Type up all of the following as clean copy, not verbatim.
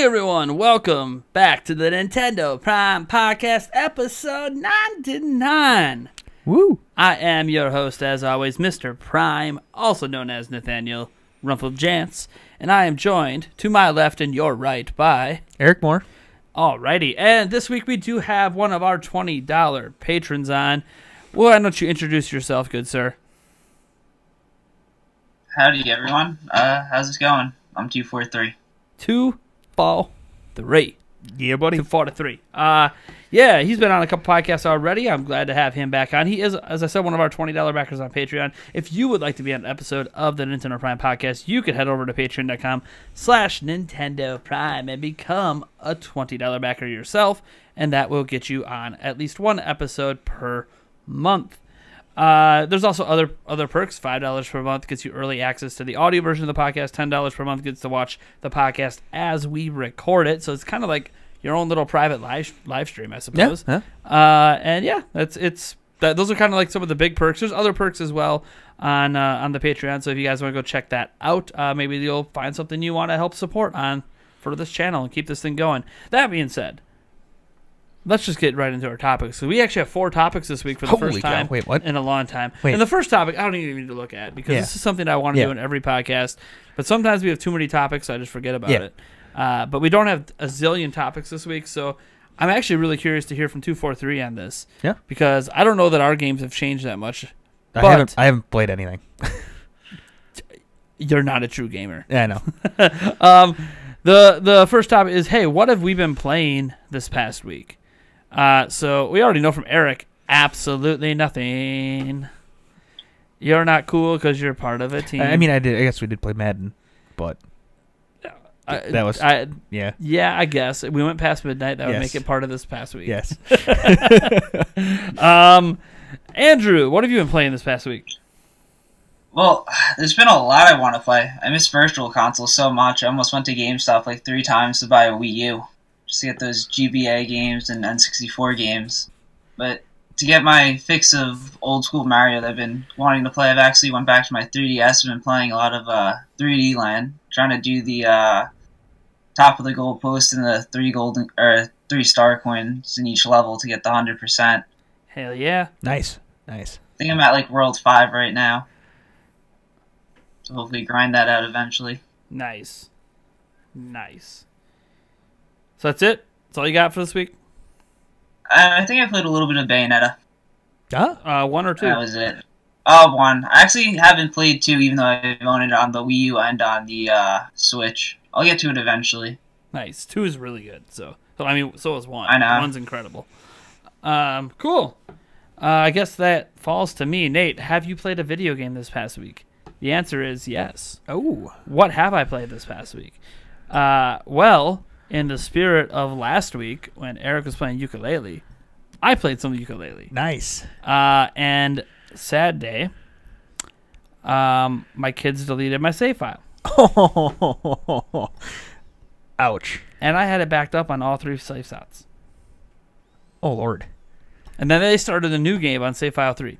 everyone, welcome back to the Nintendo Prime Podcast, episode 99. Woo! I am your host, as always, Mr. Prime, also known as Nathaniel Rumpel-Jantz, and I am joined, to my left and your right, by... Eric Moore. Alrighty, and this week we do have one of our $20 patrons on. Well, why don't you introduce yourself, good sir? Howdy, everyone. How's it going? I'm 243. 243. Yeah, buddy. 243. Yeah, he's been on a couple podcasts already. I'm glad to have him back on. He is, as I said, one of our $20 backers on Patreon. If you would like to be on an episode of the Nintendo Prime Podcast, you can head over to patreon.com/Nintendo Prime and become a $20 backer yourself, and that will get you on at least one episode per month. There's also other perks. $5 per month gets you early access to the audio version of the podcast. $10 per month gets to watch the podcast as we record it. So it's kind of like your own little private live stream, I suppose. Yeah. And yeah, those are kind of like some of the big perks. There's other perks as well on the Patreon. So if you guys want to go check that out, maybe you'll find something you want to help support on for this channel and keep this thing going. That being said, let's just get right into our topics. So we actually have 4 topics this week for the first time in a long time. And the first topic, I don't even need to look at because this is something I want to do in every podcast. But sometimes we have too many topics, so I just forget about it. But we don't have a zillion topics this week, so I'm actually really curious to hear from 243 on this. Yeah. Because I don't know that our games have changed that much. I haven't played anything. You're not a true gamer. Yeah, I know. The first topic is, hey, what have we been playing this past week? So we already know from Eric, absolutely nothing. You're not cool because you're part of a team. I mean, I guess we did play Madden, but that was yeah. Yeah, I guess we went past midnight. That would make it part of this past week. Yes. Andrew, what have you been playing this past week? Well, there's been a lot I want to play. I miss Virtual Console so much. I almost went to GameStop like 3 times to buy a Wii U. Just to get those GBA games and N64 games. But to get my fix of old school Mario that I've been wanting to play, I've actually went back to my 3DS and been playing a lot of 3D Land, trying to do the top of the goal post and the 3 star coins in each level to get the 100%. Hell yeah. Nice. I think I'm at like World 5 right now. So hopefully grind that out eventually. Nice. So that's it? That's all you got for this week? I think I played a little bit of Bayonetta. Huh? 1 or 2? That was it. 1. I actually haven't played 2, even though I've owned it on the Wii U and on the Switch. I'll get to it eventually. Nice. 2 is really good. So I mean, so is 1. I know. 1's incredible. Cool. I guess that falls to me. Nate, have you played a video game this past week? The answer is yes. Oh. What have I played this past week? Well, in the spirit of last week, when Eric was playing ukulele, I played some ukulele. Nice. And sad day, my kids deleted my save file. Ouch. And I had it backed up on all 3 save slots. Oh, Lord. And then they started a new game on save file 3.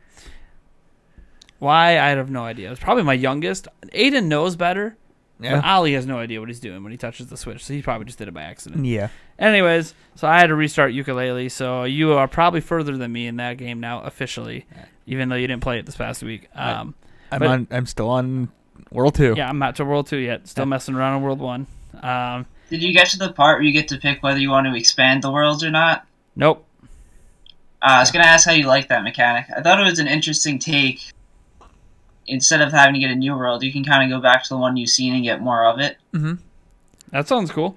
Why? I have no idea. It was probably my youngest. Aiden knows better. Yeah. But Ollie has no idea what he's doing when he touches the Switch, so he probably just did it by accident. Yeah. Anyways, so I had to restart ukulele, so you are probably further than me in that game now, officially, even though you didn't play it this past week. I'm still on World 2. Yeah, I'm not to World 2 yet. Still messing around on World 1. Did you get to the part where you get to pick whether you want to expand the worlds or not? Nope. I was going to ask how you like that mechanic. I thought it was an interesting take. Instead of having to get a new world, you can kind of go back to the one you've seen and get more of it. Mm-hmm. That sounds cool.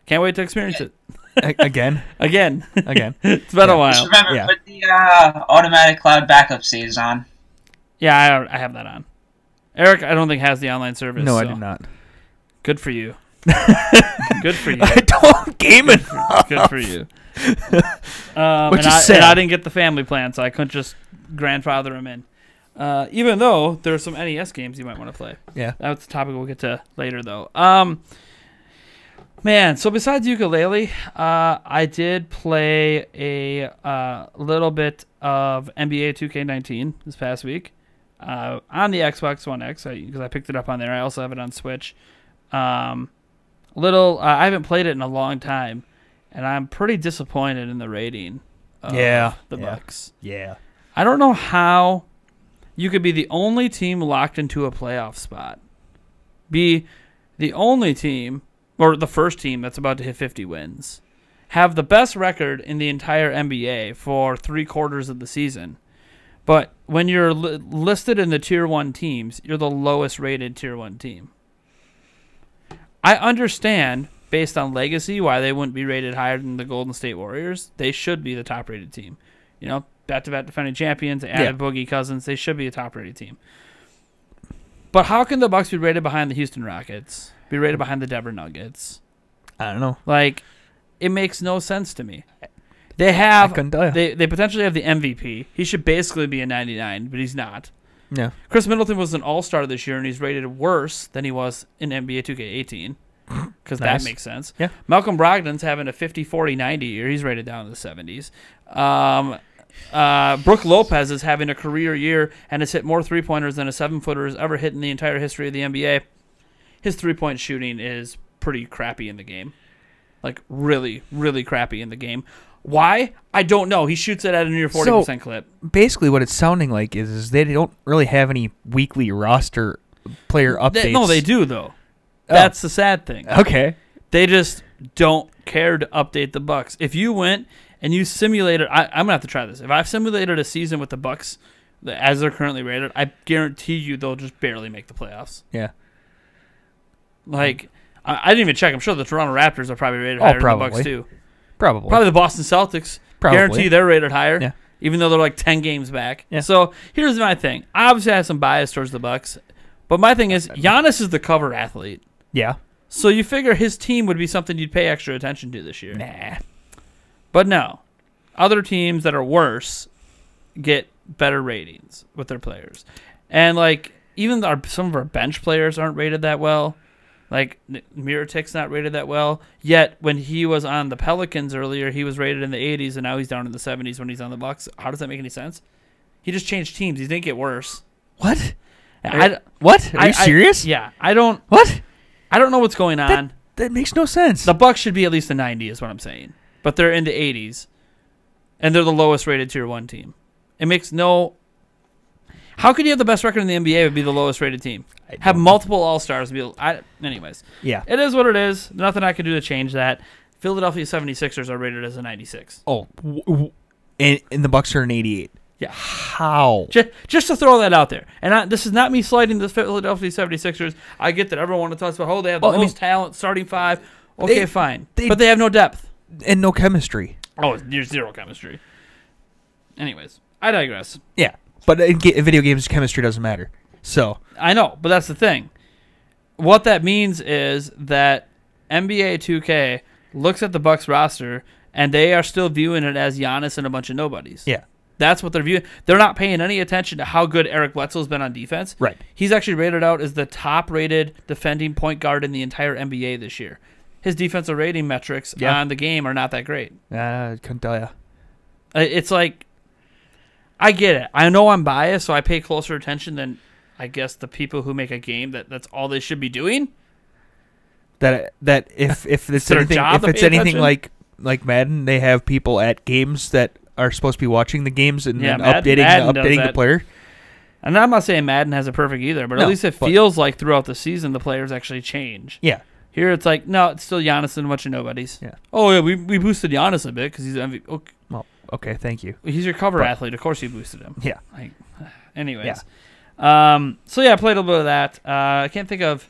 Can't wait to experience it. Again? Again. It's been a while. Just remember, put the automatic cloud backup saves on. Yeah, I have that on. Eric, I don't think has the online service. No, so. I do not. Good for you. Good for you. I don't game enough. Good for you. Which is sad. And I didn't get the family plan, so I couldn't just grandfather them in. Even though there are some NES games you might want to play. Yeah. That's a topic we'll get to later, though. Man, so besides ukulele, I did play a little bit of NBA 2K19 this past week on the Xbox One X because I picked it up on there. I also have it on Switch. I haven't played it in a long time, and I'm pretty disappointed in the rating of the Bucks. Yeah. I don't know how you could be the only team locked into a playoff spot, be the only team, or the first team that's about to hit 50 wins, have the best record in the entire NBA for 3/4 of the season, but when you're listed in the Tier 1 teams, you're the lowest rated Tier 1 team. I understand, based on legacy, why they wouldn't be rated higher than the Golden State Warriors. They should be the top-rated team. You know, back-to-back defending champions, added Boogie Cousins. They should be a top-rated team. But how can the Bucks be rated behind the Houston Rockets, be rated behind the Denver Nuggets? I don't know. Like, it makes no sense to me. They have, I couldn't tell you. they potentially have the MVP. He should basically be a 99, but he's not. Yeah. Chris Middleton was an all-star this year, and he's rated worse than he was in NBA 2K18, because that makes sense. Yeah. Malcolm Brogdon's having a 50, 40, 90 year. He's rated down in the 70s. Brook Lopez is having a career year and has hit more three-pointers than a 7-footer has ever hit in the entire history of the NBA. His three-point shooting is pretty crappy in the game. Like, really, really crappy in the game. Why? I don't know. He shoots it at a near 40% clip. Basically, what it's sounding like is they don't really have any weekly roster player updates. No, they do, though. That's the sad thing. Okay. They just don't care to update the Bucks. If you went and you simulated, I'm going to have to try this. If I've simulated a season with the Bucks as they're currently rated, I guarantee you they'll just barely make the playoffs. Yeah. Like, I didn't even check. I'm sure the Toronto Raptors are probably rated higher than the Bucks, too. Probably the Boston Celtics. Probably. Guarantee they're rated higher. Yeah. Even though they're like 10 games back. Yeah. So here's my thing. I obviously have some bias towards the Bucks, but my thing is Giannis is the cover athlete. Yeah. So you figure his team would be something you'd pay extra attention to this year. Nah. But no. Other teams that are worse get better ratings with their players. And like even some of our bench players aren't rated that well. Like, Mirotic's not rated that well. Yet, when he was on the Pelicans earlier, he was rated in the 80s, and now he's down in the 70s when he's on the Bucks. How does that make any sense? He just changed teams. He didn't get worse. What? What? Are you serious? Yeah. I don't know what's going on. That makes no sense. The Bucks should be at least a 90 is what I'm saying. But they're in the 80s, and they're the lowest rated Tier 1 team. It makes no... How could you have the best record in the NBA but be the lowest rated teom? Have multiple All-Stars. Anyways. Yeah. It is what it is. Nothing I can do to change that. Philadelphia 76ers are rated as a 96. Oh. And the Bucks are an 88. Yeah. How? Just to throw that out there. And this is not me slighting the Philadelphia 76ers. I get that everyone talks about, they have the most talent, starting five. Okay, fine. But they have no depth. And no chemistry. Oh, there's zero chemistry. Anyways, I digress. Yeah. But in video games, chemistry doesn't matter. So I know, but that's the thing. What that means is that NBA 2K looks at the Bucks roster, and they are still viewing it as Giannis and a bunch of nobodies. Yeah. That's what they're viewing. They're not paying any attention to how good Eric Bledsoe's been on defense. Right. He's actually rated out as the top-rated defending point guard in the entire NBA this year. His defensive rating metrics on the game are not that great. I couldn't tell you. It's like, I get it. I know I'm biased, so I pay closer attention than, I guess, the people who make a game that's all they should be doing. That if it's anything like Madden, they have people at games that are supposed to be watching the games and then updating the player. And I'm not saying Madden has it perfect either, but at least it feels like throughout the season the players actually change. Yeah. Here it's like, no, it's still Giannis and a bunch of nobodies. Yeah. Oh, yeah, we boosted Giannis a bit because he's MVP. Okay. Well, okay, thank you. He's your cover athlete. Of course you boosted him. Yeah. Anyways. Yeah. So, yeah, I played a little bit of that. I can't think of...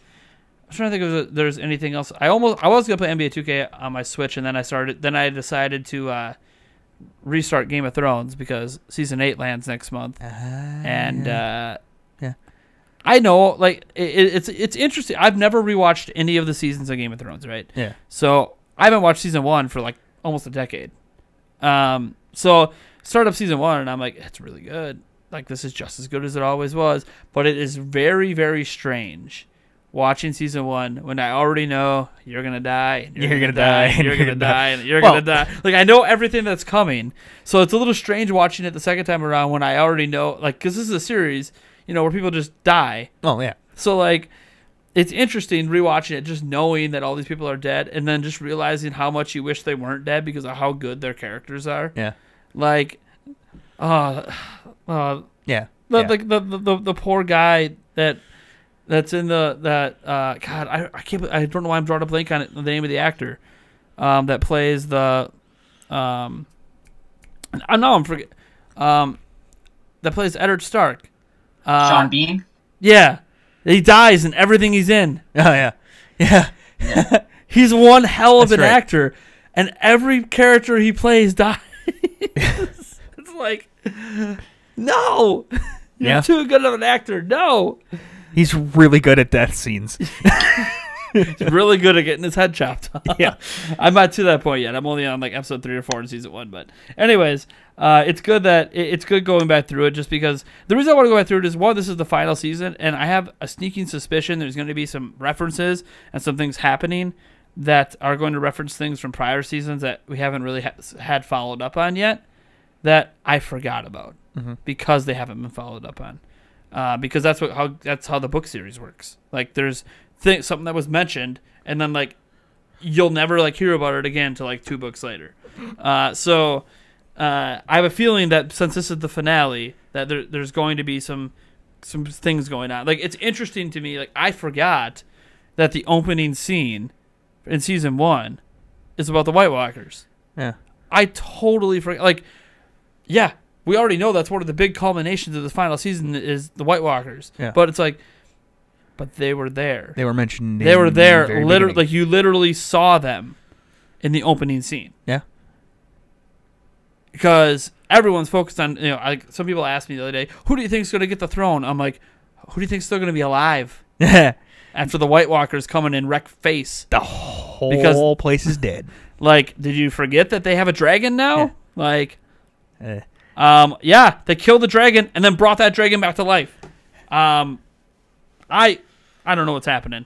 I'm trying to think if there's anything else. I was going to play NBA 2K on my Switch, and then I decided to restart Game of Thrones because Season 8 lands next month. Yeah. I know, like, it's interesting. I've never rewatched any of the seasons of Game of Thrones, right? Yeah. So I haven't watched Season 1 for, like, almost a decade. So start up Season 1, and I'm like, it's really good. Like, this is just as good as it always was. But it is very, very strange watching Season 1 when I already know you're going to die, and you're going to die, and you're going to die, and you're going to die. Like, I know everything that's coming. So it's a little strange watching it the second time around when I already know, like, because this is a series, where people just die. Oh, yeah. So, like, it's interesting rewatching it, just knowing that all these people are dead, and then just realizing how much you wish they weren't dead because of how good their characters are. Yeah. Like, yeah. The poor guy that's in God, I can't. I don't know why I'm drawing a blank on it. The name of the actor that plays the I'm forget that plays Eddard Stark. Sean Bean. Yeah, he dies in everything he's in. Oh yeah. He's one hell of an actor, and every character he plays dies. It's like, no, you're too good of an actor. No. He's really good at death scenes. He's really good at getting his head chopped off. Yeah. I'm not to that point yet. I'm only on like episode 3 or 4 in season 1. But anyways, it's good that it's good going back through it, just because the reason I want to go back through it is, one, this is the final season, and I have a sneaking suspicion there's going to be some references and some things happening that are going to reference things from prior seasons that we haven't really had followed up on yet, that I forgot about because they haven't been followed up on. Because that's how the book series works. Like, there's something that was mentioned, and then like you'll never like hear about it again until like 2 books later. So I have a feeling that since this is the finale, that there's going to be some things going on. Like, it's interesting to me. Like, I forgot that the opening scene in season 1 is about the White Walkers. Yeah, I totally forgot. Like, yeah. We already know that's one of the big culminations of the final season is the White Walkers. Yeah. But it's like, but they were there. They were mentioned. They were there. The Literally, like, you literally saw them in the opening scene. Yeah. Because everyone's focused on, like, some people asked me the other day, who do you think is going to get the throne? I'm like, who do you think is still going to be alive after the White Walkers come in and wreck face? The whole place is dead. Like, did you forget that they have a dragon now? Yeah. Like, yeah, they killed the dragon and then brought that dragon back to life. I don't know what's happening.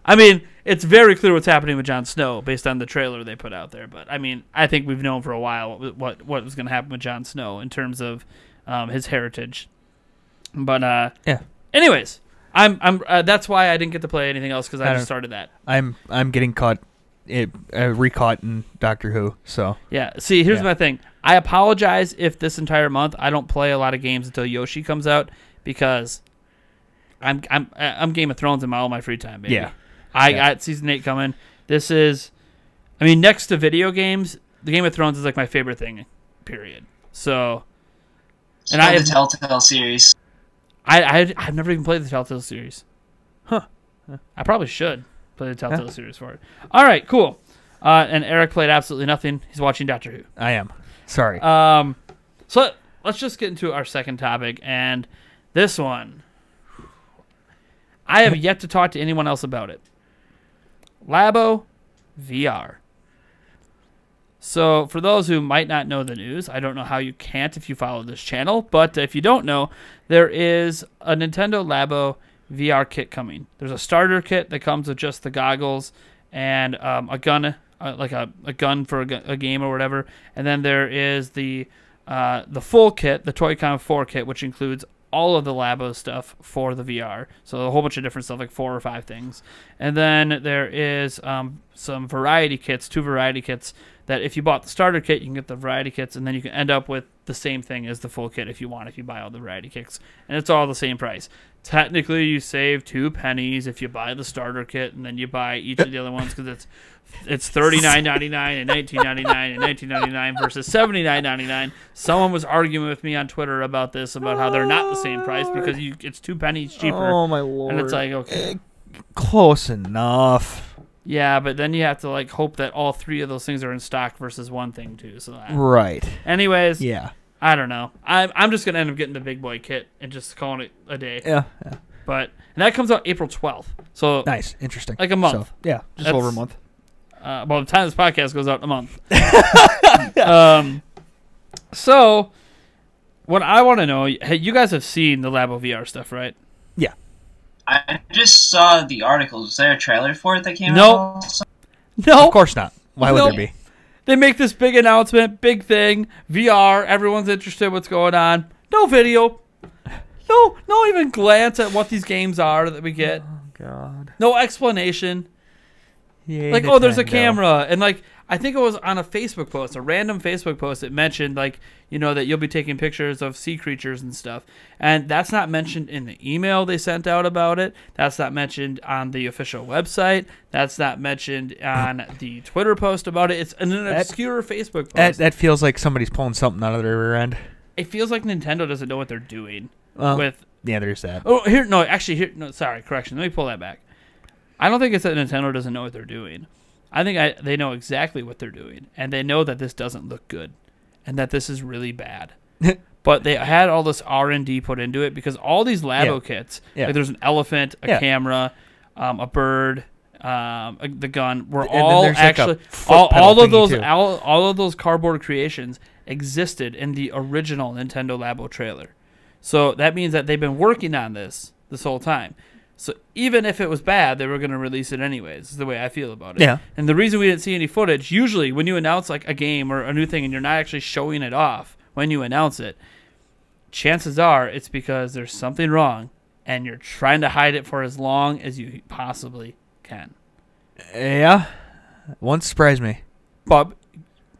I mean, it's very clear what's happening with Jon Snow based on the trailer they put out there. But I mean, I think we've known for a while what was going to happen with Jon Snow in terms of his heritage. But yeah. Anyways, I'm that's why I didn't get to play anything else, because I just started that. I'm getting recaught in Doctor Who. So yeah. See, here's my thing. I apologize if this entire month I don't play a lot of games until Yoshi comes out, because I'm Game of Thrones in all my free time, baby. Yeah. I got season 8 coming. This is, I mean, next to video games, the Game of Thrones is like my favorite thing, period. So, and I have the Telltale series. I've never even played the Telltale series. Huh. I probably should play the Telltale series for it. All right, cool. And Eric played absolutely nothing. He's watching Doctor Who. I am. Sorry. So let's just get into our second topic, and this one, I have yet to talk to anyone else about it. Labo VR. So for those who might not know the news, I don't know how you can't if you follow this channel, but if you don't know, there is a Nintendo Labo VR kit coming. There's a starter kit that comes with just the goggles and a gun, like a gun for a game or whatever, and then there is the full kit, the Toy-Con 4 kit, which includes all of the Labo stuff for the VR. So a whole bunch of different stuff, like 4 or 5 things. And then there is some variety kits, 2 variety kits, that if you bought the starter kit, you can get the variety kits, and then you can end up with the same thing as the full kit if you want, if you buy all the variety kits. And it's all the same price. Technically, you save 2 pennies if you buy the starter kit, and then you buy each of the other ones, because it's $39.99 and $19.99 and $19.99 versus $79.99. Someone was arguing with me on Twitter about this, about how they're not the same price because it's 2 pennies cheaper. Oh my lord! And it's like, okay, close enough. Yeah, but then you have to like hope that all 3 of those things are in stock versus one thing too. So right. Anyways, yeah. I don't know. I'm just gonna end up getting the big boy kit and just calling it a day. Yeah. And that comes out April 12th. So nice, interesting. Like a month. So, yeah, just over a month. By the time this podcast goes out, a month. So, what I want to know, hey, you guys have seen the Labo VR stuff, right? Yeah. I just saw the articles. Was there a trailer for it that came out? No. Of course not. Why would there be? They make this big announcement, big thing, VR, everyone's interested in what's going on. No video. No even glance at what these games are that we get. Oh, God. No explanation. Yay, like, Nintendo. oh, there's a camera, and like I think it was on a Facebook post, a random Facebook post. It mentioned like that you'll be taking pictures of sea creatures and stuff, and that's not mentioned in the email they sent out about it. That's not mentioned on the official website. That's not mentioned on the Twitter post about it. It's an obscure Facebook post. That feels like somebody's pulling something out of their rear end. It feels like Nintendo doesn't know what they're doing Yeah, there's that. Oh, sorry, correction. Let me pull that back. I don't think it's that Nintendo doesn't know what they're doing. I think they know exactly what they're doing, and they know that this doesn't look good, and that this is really bad. But they had all this R&D put into it because all these Labo kits, like there's an elephant, a camera, a bird, the gun, were all actually all of those cardboard creations existed in the original Nintendo Labo trailer. So that means that they've been working on this whole time. So even if it was bad, they were going to release it anyways, is the way I feel about it. Yeah. And the reason we didn't see any footage, usually when you announce like a game or a new thing and you're not actually showing it off when you announce it, chances are it's because there's something wrong and you're trying to hide it for as long as you possibly can. Yeah. Won't surprise me. But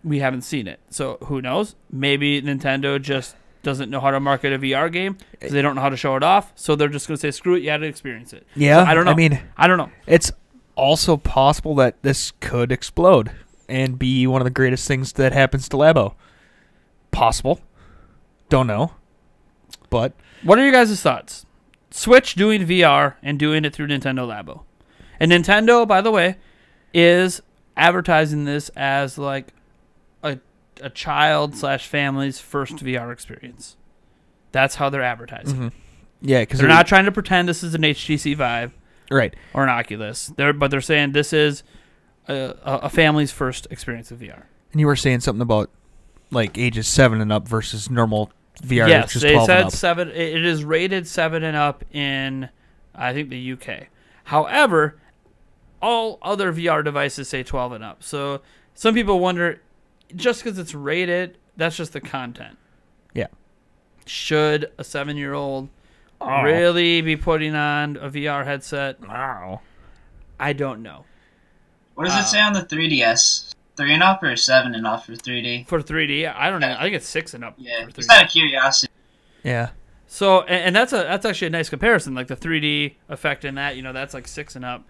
we haven't seen it. So who knows? Maybe Nintendo just doesn't know how to market a VR game because they don't know how to show it off. So they're just going to say, screw it, you had to experience it. Yeah. So I don't know. I don't know. It's also possible that this could explode and be one of the greatest things that happens to Labo. Possible. Don't know. But what are your guys' thoughts? Switch doing VR and doing it through Nintendo Labo. And Nintendo, by the way, is advertising this as like a child/family's first VR experience. That's how they're advertising. Mm-hmm. Yeah, because they're not trying to pretend this is an HTC Vive, right, or an Oculus. They're saying this is a family's first experience of VR. And you were saying something about like ages 7 and up versus normal VR. Yes, which is they 12 said and up. 7. It is rated 7 and up in, I think, the UK. However, all other VR devices say 12 and up. So some people wonder, just because it's rated, that's just the content. Yeah. Should a 7-year-old really be putting on a VR headset? Wow. I don't know. What does it say on the 3DS? 3 and up or 7 and up for 3D? For 3D, I don't know. I think it's 6 and up. Yeah, for 3D. Just out of curiosity. Yeah. So, and that's actually a nice comparison. Like the 3D effect in that, that's like 6 and up.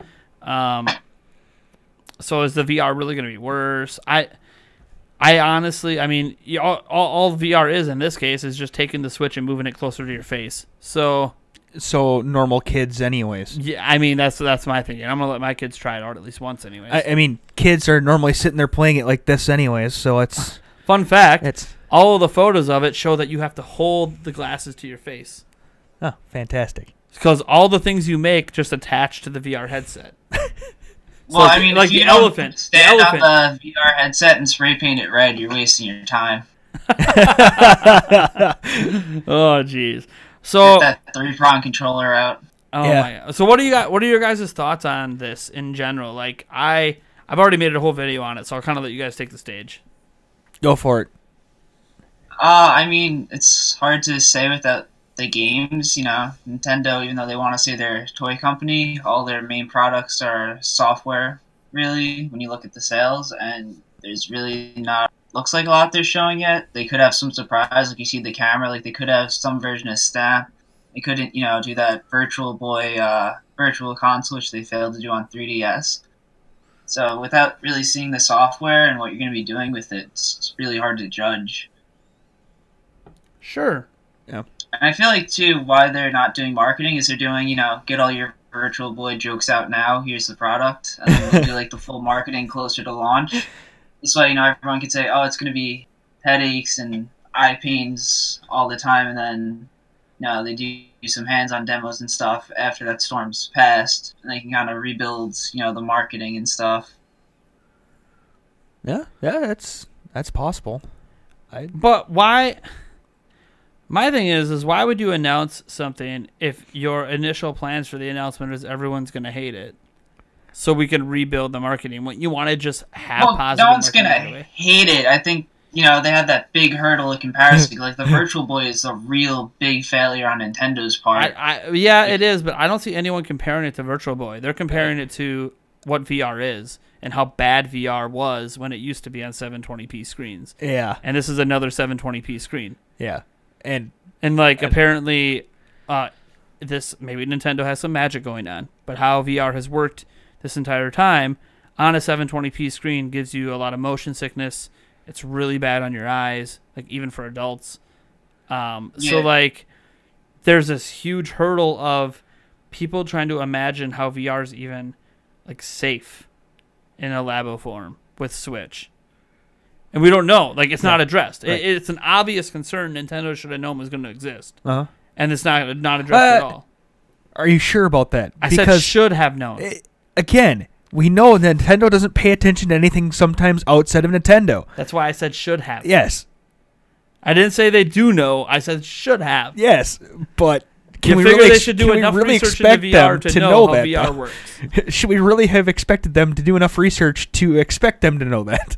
So is the VR really going to be worse? I honestly, all VR is in this case is just taking the Switch and moving it closer to your face. So normal kids anyways. Yeah, that's my thinking. I'm going to let my kids try it out at least once anyways. Kids are normally sitting there playing it like this anyways, so it's... Fun fact, all of the photos of it show that you have to hold the glasses to your face. Oh, fantastic. Because all the things you make just attach to the VR headset. Well, so like the elephant. Stand up a VR headset and spray paint it red. You're wasting your time. Oh, jeez. So get that 3-prong controller out. Oh my God. So what do you got? What are your guys' thoughts on this in general? Like I've already made a whole video on it, so I'll kind of let you guys take the stage. Go for it. It's hard to say without the games, Nintendo, even though they want to say they're a toy company, all their main products are software, really, when you look at the sales, and there's really not, looks like a lot they're showing yet. They could have some surprise, like you see the camera, like they could have some version of Strat. They couldn't, do that Virtual Console, which they failed to do on 3DS. So without really seeing the software and what you're going to be doing with it, it's really hard to judge. Sure. Yeah. And I feel like, too, why they're not doing marketing is they're doing, get all your Virtual Boy jokes out now, here's the product, and then we'll do, like, the full marketing closer to launch. This way, everyone can say, oh, it's going to be headaches and eye pains all the time, and then, they do some hands-on demos and stuff after that storm's passed, and they can kind of rebuild, the marketing and stuff. Yeah, that's possible. But why... My thing is why would you announce something if your initial plans for the announcement is everyone's going to hate it? So we can rebuild the marketing. When you want to just have positive no one's marketing going to hate it. I think they had that big hurdle of comparison. Like, the Virtual Boy is a real big failure on Nintendo's part. Yeah, it is, but I don't see anyone comparing it to Virtual Boy. They're comparing it to what VR is and how bad VR was when it used to be on 720p screens. Yeah. And this is another 720p screen. Yeah. And apparently this maybe Nintendo has some magic going on, but how VR has worked this entire time on a 720p screen gives you a lot of motion sickness. It's really bad on your eyes, like even for adults. So like there's this huge hurdle of people trying to imagine how VR is even like safe in a Labo form with Switch. And we don't know. Like, it's not addressed. Right. It's an obvious concern Nintendo should have known was going to exist. Uh-huh. And it's not addressed at all. Are you sure about that? I said should have known. Again, we know Nintendo doesn't pay attention to anything sometimes outside of Nintendo. That's why I said should have. Yes. I didn't say they do know. I said should have. Yes, but can we really, they should do enough research into VR to know how that, VR works? Should we really have expected them to do enough research to expect them to know that?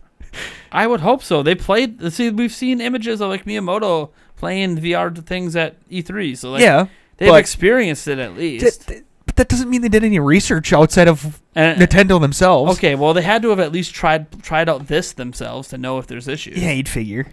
I would hope so. They played. See, we've seen images of like Miyamoto playing VR things at E3. So like, they've experienced it at least. But that doesn't mean they did any research outside of Nintendo themselves. Okay, well they had to have at least tried out this themselves to know if there's issues. Yeah, you'd figure.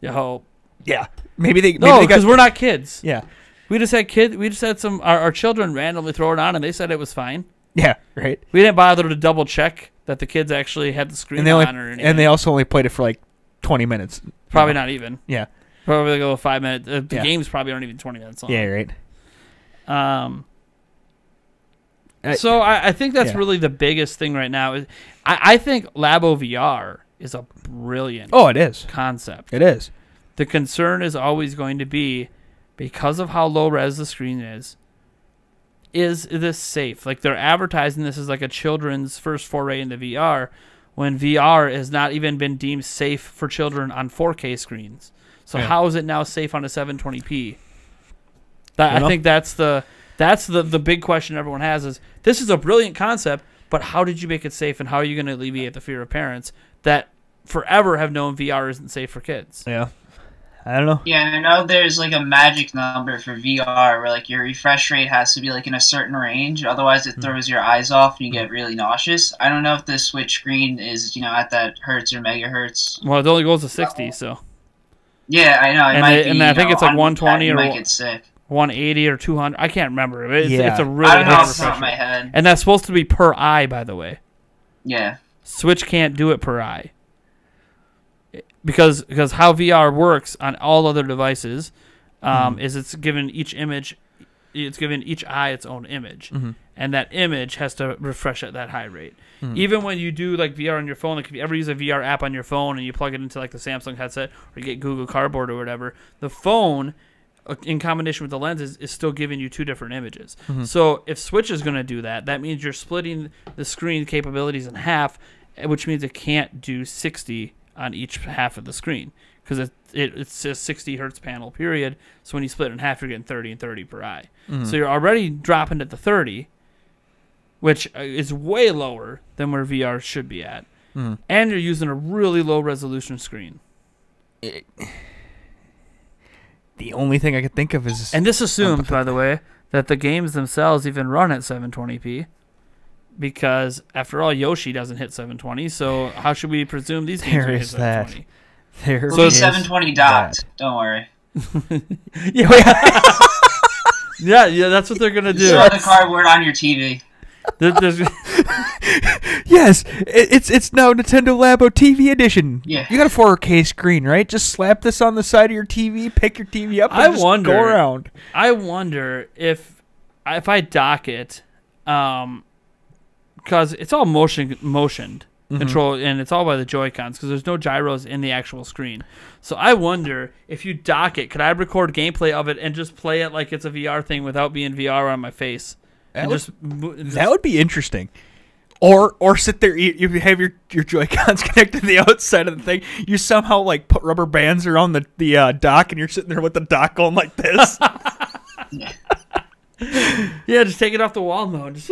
You hope. Yeah, maybe they. No, because we're not kids. Yeah, we just had some our children randomly throw it on and they said it was fine. Yeah, right. We didn't bother to double check that the kids actually had the screen on or anything. And they also only played it for like 20 minutes. Probably not even. Yeah. Probably like a 5 minute. The games probably aren't even 20 minutes long. Yeah, right. So I think that's really the biggest thing right now. I think Labo VR is a brilliant concept. It is. The concern is always going to be, because of how low res the screen is this safe? Like, they're advertising this as like a children's first foray into VR, when VR has not even been deemed safe for children on 4K screens. So how is it now safe on a 720p? I think that's the big question everyone has is, this is a brilliant concept, but how did you make it safe, and how are you going to alleviate the fear of parents that forever have known VR isn't safe for kids? Yeah. I don't know. Yeah, I know there's like a magic number for VR where like your refresh rate has to be like in a certain range, otherwise it throws your eyes off and you get really nauseous. I don't know if the Switch screen is, at that hertz or megahertz. Well, it only goes to 60, so. Yeah, I know. And I think it's like 120 or might get sick. 180 or 200. I can't remember. It's a really I don't know high off the top of my head. And that's supposed to be per eye, by the way. Yeah. Switch can't do it per eye. Because how VR works on all other devices is it's given each eye its own image, and that image has to refresh at that high rate. Even when you do like VR on your phone, like if you ever use a VR app on your phone and you plug it into like the Samsung headset or you get Google Cardboard or whatever, the phone in combination with the lenses is still giving you two different images. So if Switch is going to do that, that means you're splitting the screen capabilities in half, which means it can't do 60 on each half of the screen, because it's a 60 hertz panel period. So when you split it in half, you're getting 30 and 30 per eye. So you're already dropping it to 30, which is way lower than where VR should be at. And you're using a really low resolution screen. The only thing I could think of is... And this assumes, by the way, that the games themselves even run at 720p. Because, after all, Yoshi doesn't hit 720, so how should we presume these games are hit 720? It'll be 720 docked. Don't worry. yeah, that's what they're going to do. Throw the cardboard on your TV. Yes, it's now Nintendo Labo TV edition. Yeah. You got a 4K screen, right? Just slap this on the side of your TV, pick your TV up, and go around. I wonder if I dock it... because it's all motioned control, and it's all by the Joy-Cons, because there's no gyros in the actual screen. So I wonder, if you dock it, could I record gameplay of it and just play it like it's a VR thing without being VR on my face? That would be interesting. Or sit there, you have your Joy-Cons connected to the outside of the thing. You somehow like put rubber bands around the dock, and you're sitting there with the dock going like this. Yeah, just take it off the wall mode.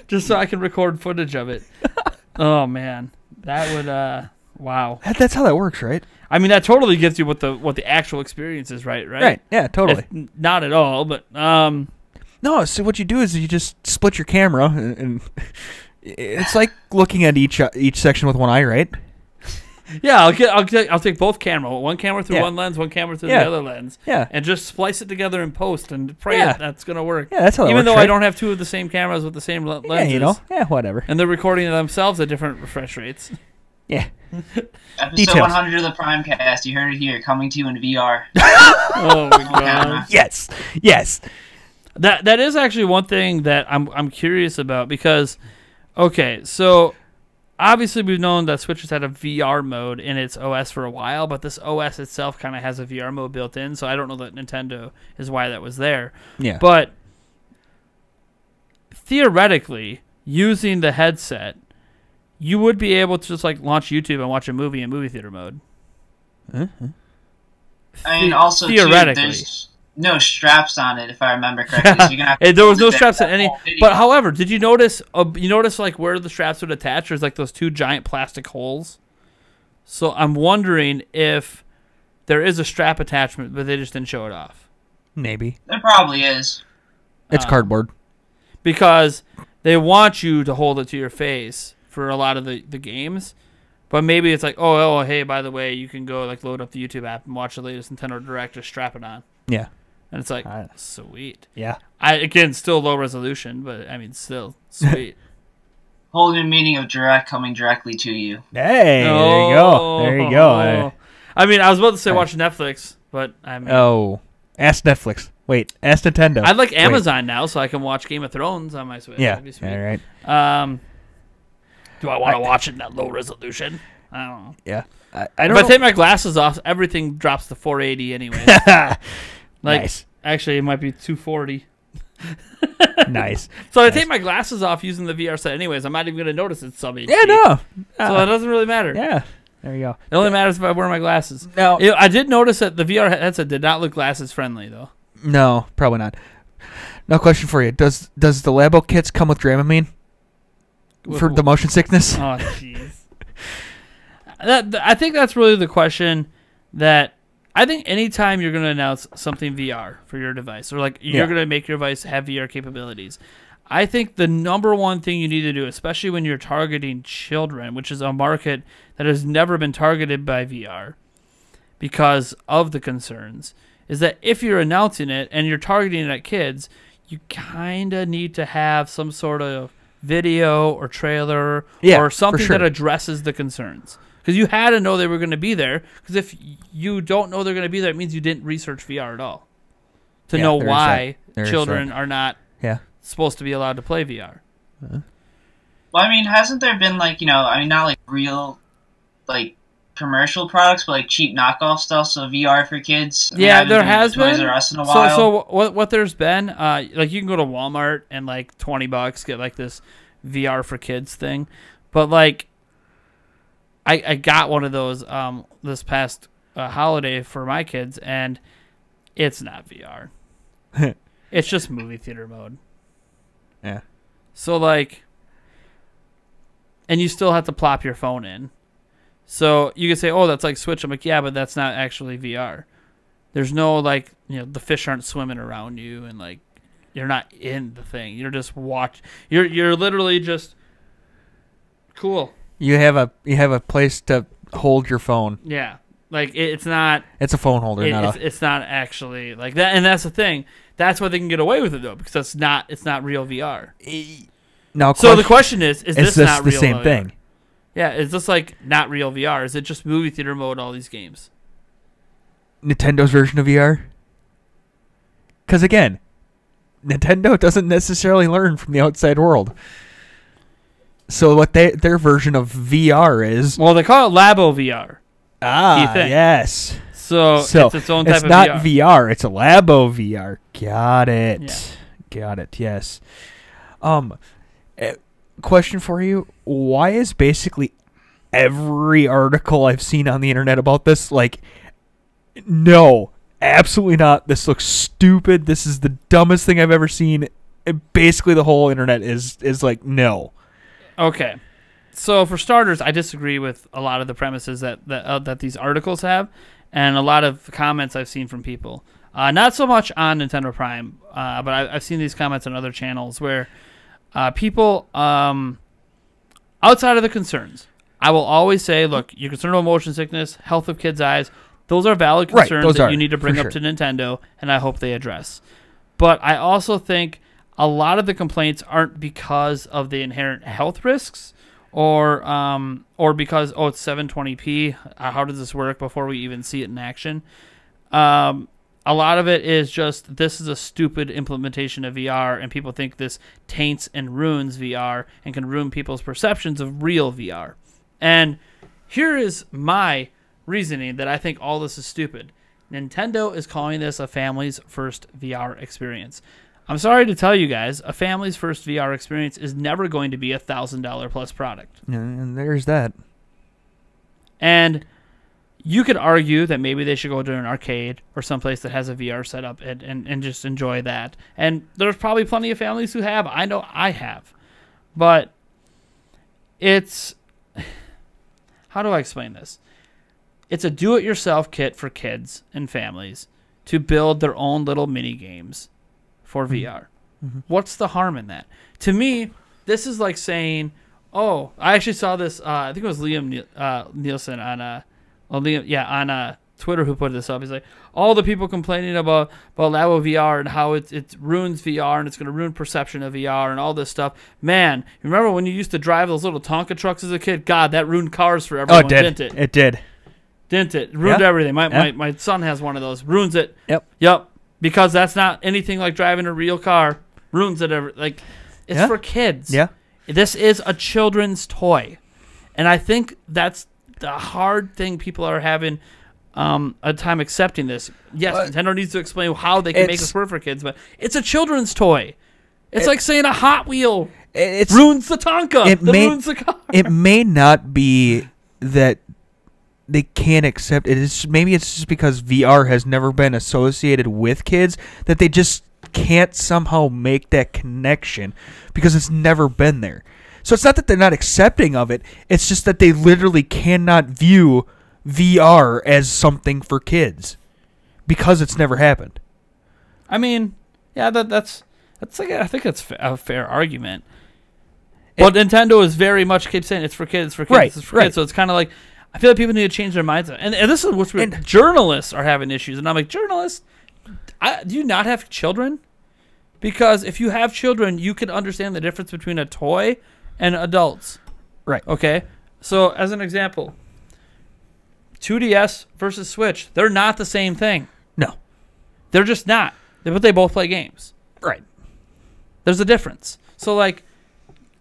Just so I can record footage of it. Oh man, that Wow. That's how that works, right? I mean, that totally gives you what the actual experience is, right? Right. Yeah, totally. Not at all, but No, so what you do is you just split your camera, and it's like looking at each section with one eye, right? yeah, I'll take both camera, one camera through one lens, one camera through the other lens, and just splice it together in post and pray that's gonna work. Yeah, that's how that Even works, though right? I don't have two of the same cameras with the same lenses. Yeah, whatever. And they're recording themselves at different refresh rates. Yeah. Episode Details. 100 of the Primecast. You heard it here, coming to you in VR. Oh my god! Yes. That is actually one thing that I'm curious about because, okay, so obviously we've known that Switch has had a VR mode in its OS for a while, but this OS itself kind of has a VR mode built in, so I don't know that Nintendo is why that was there. Yeah. But theoretically, using the headset, you would be able to just like launch YouTube and watch a movie in movie theater mode. Mm-hmm. I mean, also, theoretically. too, there's no straps on it, if I remember correctly. So you're gonna have to There was no hold it straps there in any. whole video. But however, did you notice? You notice like where the straps would attach? There's like those two giant plastic holes. So I'm wondering if there is a strap attachment, but they just didn't show it off Maybe. There probably is. It's cardboard. because they want you to hold it to your face for a lot of the games. But maybe it's like, oh, hey, by the way, you can go like load up the YouTube app and watch the latest Nintendo Direct, just strap it on. Yeah. And it's like, sweet. Yeah. Again, still low resolution, but I mean, still sweet. Whole new meaning of direct coming directly to you. Hey, there you go. There you go. I mean, I was about to say watch Netflix, but I mean, ask Netflix. Wait, ask Nintendo. I'd like Amazon now, so I can watch Game of Thrones on my Switch. Yeah. That'd be sweet. All right. Do I want to watch it in that low resolution? I don't know. Yeah. I If don't I know. take my glasses off, everything drops to 480 anyway. Like, Nice. actually, it might be 240. Nice. So I take my glasses off using the VR set anyways. I'm not even going to notice it's sub HD. Yeah, no. So it doesn't really matter. Yeah. There you go. It only matters if I wear my glasses. Now, I did notice that the VR headset did not look glasses friendly, though. no, probably not. Now, question for you: Does the Labo kits come with Dramamine for the motion sickness? Oh, jeez. I think that's really the question that I think anytime you're going to announce something VR for your device or like you're going to make your device have VR capabilities, I think the number one thing you need to do, especially when you're targeting children, which is a market that has never been targeted by VR because of the concerns, is that if you're announcing it and you're targeting it at kids, you kind of need to have some sort of video or trailer or something that addresses the concerns. Because you had to know they were going to be there. Because if you don't know they're going to be there, it means you didn't research VR at all to know why children are not supposed to be allowed to play VR. Well, I mean, hasn't there been like, not like real, like commercial products, but like cheap knockoff stuff? So VR for kids. There has been. Toys R Us in a while. So what there's been, like you can go to Walmart and like $20 get like this VR for kids thing, but like. I got one of those this past holiday for my kids, and it's not VR. It's just movie theater mode. Yeah. So, like, and you still have to plop your phone in. So you can say, oh, that's like Switch. I'm like, yeah, but that's not actually VR. There's no, like, the fish aren't swimming around you, and, like, you're not in the thing. You're just You're literally just cool. You have a place to hold your phone. Yeah, like it's not. It's a phone holder. It's not actually like that, and that's the thing. That's why they can get away with it though, because it's not real VR. Now, so the question is this not the real same VR? thing? Yeah, is this like not real VR? Is it just movie theater mode? All these games. Nintendo's version of VR. Because again, Nintendo doesn't necessarily learn from the outside world. So what their version of VR is... Well, they call it Labo VR. Yes. So it's its own type of VR. It's not VR. It's a Labo VR. Got it. Yeah. Got it. Yes. Question for you. Why is basically every article I've seen on the internet about this like, no, absolutely not. This looks stupid. This is the dumbest thing I've ever seen. Basically, the whole internet is like, no. Okay. So for starters, I disagree with a lot of the premises that these articles have, and a lot of comments I've seen from people. Not so much on Nintendo Prime, but I've seen these comments on other channels where people, outside of the concerns, I will always say, look, you're concerned about motion sickness, health of kids' eyes. Those are valid concerns that you need to bring up to Nintendo, and I hope they address. But I also think a lot of the complaints aren't because of the inherent health risks, or because it's 720p. How does this work before we even see it in action? A lot of it is just this is a stupid implementation of VR, and people think this taints and ruins VR and can ruin people's perceptions of real VR. And here is my reasoning that I think all this is stupid. Nintendo is calling this a family's first VR experience. I'm sorry to tell you guys, a family's first VR experience is never going to be a $1,000 plus product. And there's that. And you could argue that maybe they should go to an arcade or someplace that has a VR setup and just enjoy that. And there's probably plenty of families who have. I know I have. But it's... How do I explain this? It's a do-it-yourself kit for kids and families to build their own little mini games for VR. Mm-hmm. What's the harm in that? To me, this is like saying, oh, I actually saw this, I think it was Liam Nielsen on Twitter who put this up. He's like, all the people complaining about Labo VR and how it ruins VR and it's going to ruin perception of VR and all this stuff. Man, remember when you used to drive those little Tonka trucks as a kid? God, that ruined cars for everyone, didn't it? It did. Didn't it? It ruined everything. My son has one of those. Ruins it. Yep. Because that's not anything like driving a real car. Ruins it. It's for kids. Yeah. This is a children's toy. And I think that's the hard thing people are having a time accepting this. Yes, Nintendo needs to explain how they can make this work for kids, but it's a children's toy. It's like saying a Hot Wheel ruins the Tonka. Ruins the car. It may not be that they can't accept it. Maybe it's just because VR has never been associated with kids that they just can't somehow make that connection because it's never been there. So it's not that they're not accepting of it. It's just that they literally cannot view VR as something for kids because it's never happened. I mean, yeah, that's like, I think that's a fair argument. But Nintendo is very much keeps saying it's for kids, it's for kids, it's for kids. So it's kind of like, I feel like people need to change their mindset. And this is what's weird. Journalists are having issues. And I'm like, journalists, do you not have children? Because if you have children, you can understand the difference between a toy and adults. Right. Okay? So, as an example, 2DS versus Switch, they're not the same thing. No. They're just not. But they both play games. Right. There's a difference. So, like,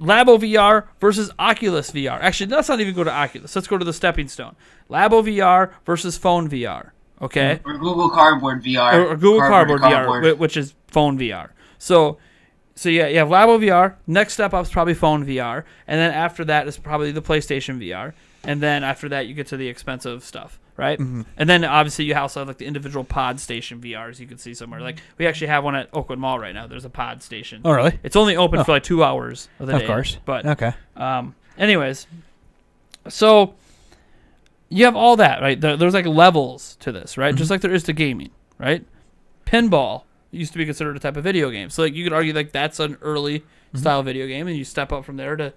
Labo VR versus Oculus VR. Actually, let's not even go to Oculus. Let's go to the stepping stone. Labo VR versus phone VR. Okay? Or Google Cardboard VR. Or Google Cardboard VR, which is phone VR. So yeah, you have Labo VR. Next step up is probably phone VR. And then after that is probably the PlayStation VR. And then after that, you get to the expensive stuff, right? Mm-hmm. And then obviously you also have like the individual pod station VRs you can see somewhere. Like we actually have one at Oakwood Mall right now. There's a pod station. Oh, really? It's only open for like 2 hours of the day. Of course. But okay. Anyways, so you have all that, right? There's like levels to this, right? Mm-hmm. Just like there is to gaming, right? Pinball used to be considered a type of video game. So like you could argue like that's an early style video game, and you step up from there to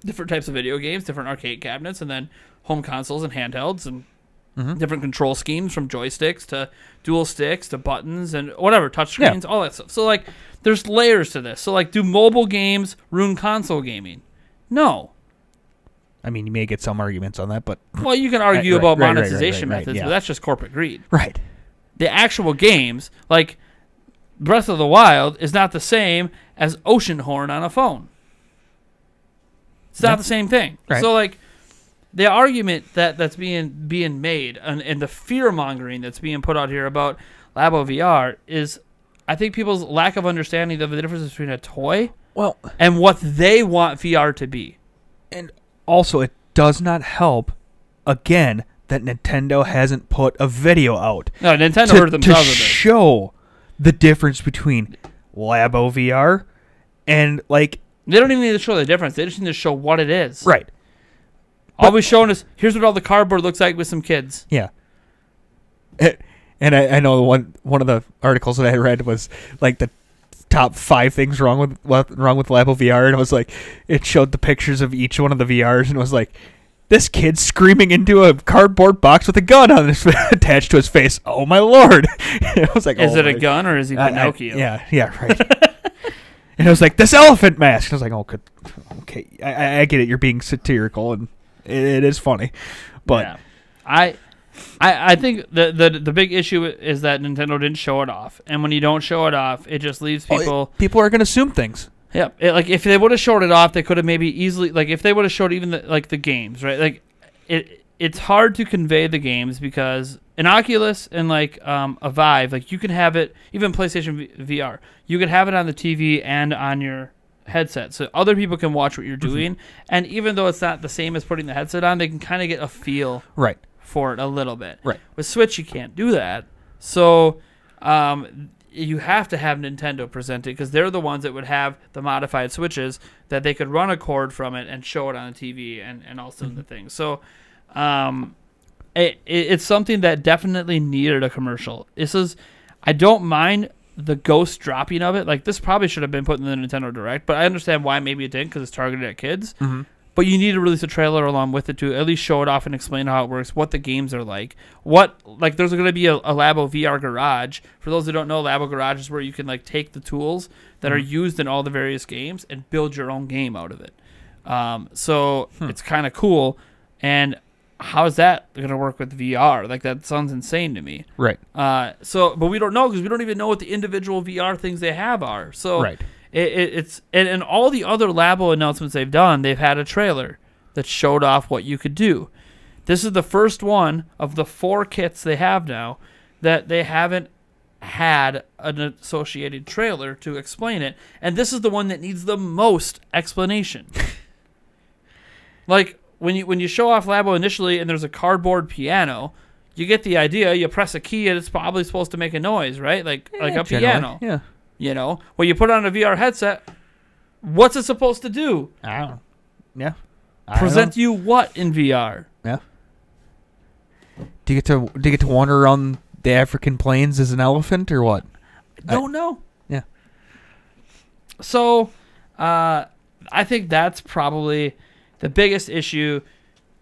different types of video games, different arcade cabinets, and then home consoles and handhelds and different control schemes from joysticks to dual sticks to buttons and whatever, touchscreens, all that stuff. So like there's layers to this. So like do mobile games ruin console gaming? No. I mean, you may get some arguments on that, but well, you can argue about monetization methods, but that's just corporate greed. Right. The actual games, like Breath of the Wild, is not the same as Oceanhorn on a phone. It's not the same thing. Right. So, like, the argument that's being made and the fear-mongering that's being put out here about Labo VR is, I think, people's lack of understanding of the difference between a toy and what they want VR to be. And also, it does not help, again, that Nintendo hasn't put a video out. No, Nintendo hurt themselves with it. To show the difference between Labo VR and, like, They don't even need to show the difference. They just need to show what it is. Right. All we're showing is, here's what all the cardboard looks like with some kids. Yeah. And I know one of the articles that I read was like the top 5 things wrong with Labo VR, and it was like it showed the pictures of each one of the VRs, and it was like this kid screaming into a cardboard box with a gun on his attached to his face. Oh my lord! I was like, is it a gun or is he Pinocchio? Yeah, right. And it was like this elephant mask. I was like, oh, good. Okay, I get it. You're being satirical, and it is funny, but yeah. I think the big issue is that Nintendo didn't show it off, and when you don't show it off, it just leaves people. People are going to assume things. Yeah, like if they would have showed it off, they could have maybe easily, like if they would have showed even the games, right? Like it's hard to convey the games because an Oculus and like a Vive, like you can have it, even PlayStation VR, you could have it on the TV and on your headset, so other people can watch what you're doing, and even though it's not the same as putting the headset on, they can kind of get a feel for it a little bit. Right. With Switch, you can't do that, so you have to have Nintendo present it because they're the ones that would have the modified Switches that they could run a cord from it and show it on the TV and also the things. So it's something that definitely needed a commercial. I don't mind the ghost dropping of it. Like, this probably should have been put in the Nintendo Direct, but I understand why maybe it didn't because it's targeted at kids. Mm-hmm. But you need to release a trailer along with it to at least show it off and explain how it works, what the games are like. There's going to be a Labo VR Garage. For those who don't know, Labo Garage is where you can like take the tools that are used in all the various games and build your own game out of it. It's kind of cool. And how is that going to work with VR? Like, that sounds insane to me. Right. But we don't know because we don't even know what the individual VR things they have are. So right. It's all the other Labo announcements they've done, they've had a trailer that showed off what you could do. This is the first one of the 4 kits they have now that they haven't had an associated trailer to explain it, and this is the one that needs the most explanation. Like when you show off Labo initially and there's a cardboard piano, you get the idea. You press a key and it's probably supposed to make a noise, right? Like a piano. Yeah. You know, when you put on a VR headset, what's it supposed to do? I don't know. Yeah. Present you what in VR? Yeah. Do you get to wander around the African plains as an elephant or what? I don't know. Yeah. So, I think that's probably the biggest issue.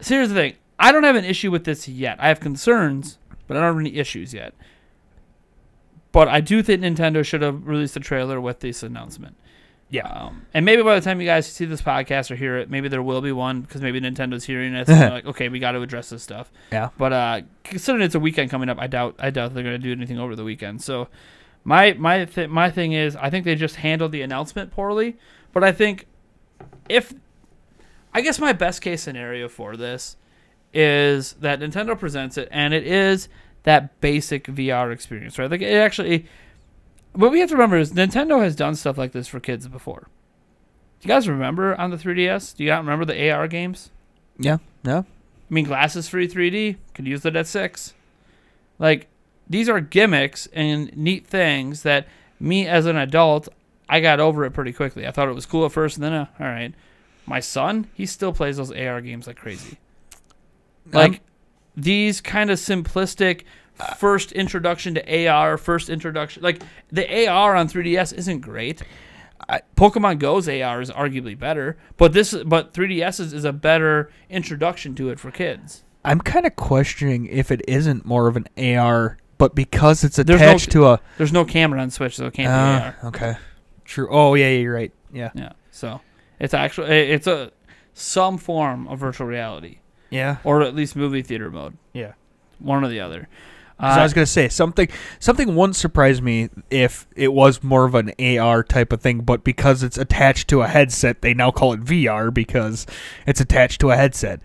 So here's the thing. I don't have an issue with this yet. I have concerns, but I don't have any issues yet. But I do think Nintendo should have released a trailer with this announcement. Yeah. And maybe by the time you guys see this podcast or hear it, maybe there will be one because maybe Nintendo's hearing it. And they're like, okay, we got to address this stuff. Yeah. But considering it's a weekend coming up, I doubt they're going to do anything over the weekend. So my thing is, I think they just handled the announcement poorly. But I think I guess my best case scenario for this is that Nintendo presents it, and it is that basic VR experience, right? Like, it actually, what we have to remember is Nintendo has done stuff like this for kids before. Do you guys remember on the 3DS? Do you not remember the AR games? Yeah. No. I mean, glasses free 3D, could use it at 6. Like, these are gimmicks and neat things that me as an adult, I got over it pretty quickly. I thought it was cool at first, and then, all right. My son, he still plays those AR games like crazy. Like, these kind of simplistic first introduction to AR, like the AR on 3DS isn't great. Pokemon Go's AR is arguably better, but 3DS is a better introduction to it for kids. I'm kind of questioning if it isn't more of an AR, but because it's attached to a... There's no camera on Switch, so it can't be AR. Okay. True. Oh, yeah, you're right. Yeah. Yeah. So it's some form of virtual reality. Yeah. Or at least movie theater mode. Yeah. One or the other. I was going to say, something wouldn't surprise me if it was more of an AR type of thing, but because it's attached to a headset, they now call it VR because it's attached to a headset.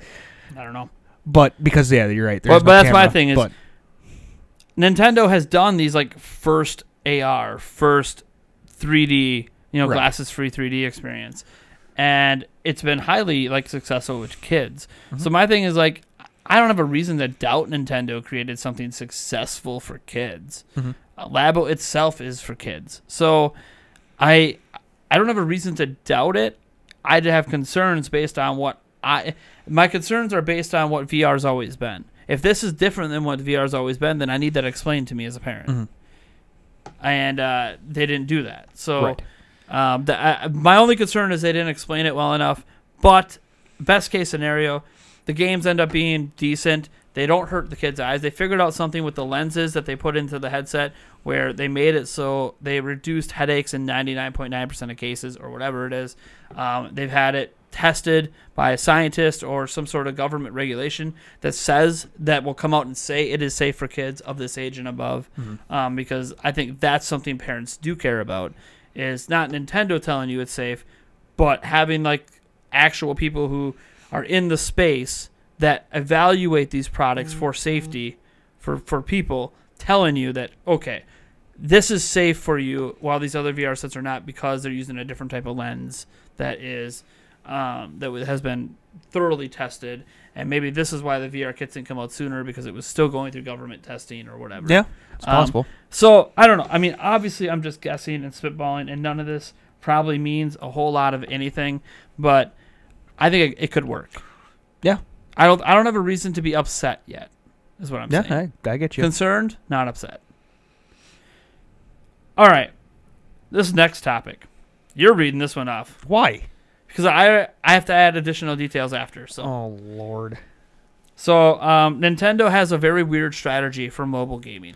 I don't know. But because, yeah, you're right. But that's my thing is Nintendo has done these like first AR, first 3D, right. Glasses-free 3D experience. And it's been highly like successful with kids. Mm-hmm. So my thing is like, I don't have a reason to doubt Nintendo created something successful for kids. Mm-hmm. Labo itself is for kids. So I don't have a reason to doubt it. I have concerns based on my concerns are based on what VR's always been. If this is different than what VR's always been, then I need that explained to me as a parent. Mm-hmm. And they didn't do that. So my only concern is they didn't explain it well enough. But best case scenario, the games end up being decent. They don't hurt the kids' eyes. They figured out something with the lenses that they put into the headset where they made it so they reduced headaches in 99.9% of cases or whatever it is. They've had it tested by a scientist or some sort of government regulation that says that will come out and say it is safe for kids of this age and above. Mm-hmm. Because I think that's something parents do care about, is not Nintendo telling you it's safe, but having like actual people who are in the space that evaluate these products for safety for people, telling you that, okay, this is safe for you while these other VR sets are not, because they're using a different type of lens that is that has been thoroughly tested, and maybe this is why the VR kits didn't come out sooner, because it was still going through government testing or whatever. Yeah, it's possible. So I don't know. I mean, obviously I'm just guessing and spitballing, and none of this probably means a whole lot of anything, but I think it could work. Yeah. I don't have a reason to be upset yet, is what I'm saying. Yeah, I get you. Concerned, not upset. All right. This next topic. You're reading this one off. Why? Because I have to add additional details after. So. Oh, Lord. So, Nintendo has a very weird strategy for mobile gaming.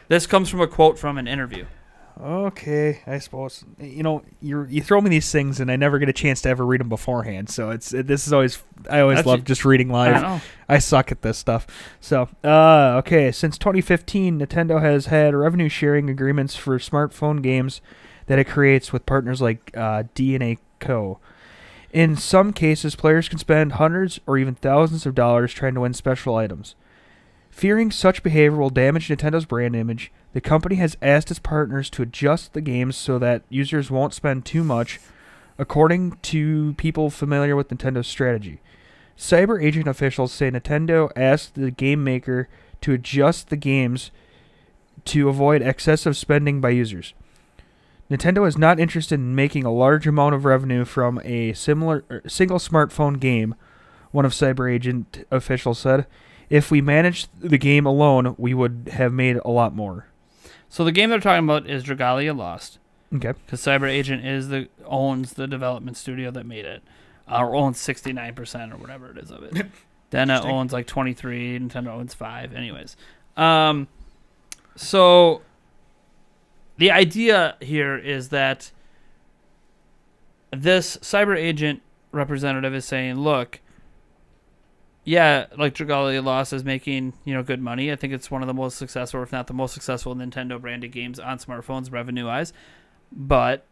This comes from a quote from an interview. Okay, I suppose. You know, you throw me these things, and I never get a chance to ever read them beforehand. So I always love just reading live. I suck at this stuff. So, okay, since 2015, Nintendo has had revenue sharing agreements for smartphone games that it creates with partners like D&A Co. In some cases, players can spend hundreds or even thousands of dollars trying to win special items. Fearing such behavior will damage Nintendo's brand image, the company has asked its partners to adjust the games so that users won't spend too much, according to people familiar with Nintendo's strategy. Cyber Agent officials say Nintendo asked the game maker to adjust the games to avoid excessive spending by users. Nintendo is not interested in making a large amount of revenue from a single smartphone game, one of Cyber Agent officials said. If we managed the game alone, we would have made a lot more. So the game they're talking about is Dragalia Lost. Okay. Because Cyber Agent owns the development studio that made it, or owns 69% or whatever it is of it. Dena owns like 23, Nintendo owns 5. Anyways, so the idea here is that this Cyber Agent representative is saying, look, yeah, like Dragalia Lost is making, good money. I think it's one of the most successful, if not the most successful, Nintendo branded games on smartphones revenue-wise. But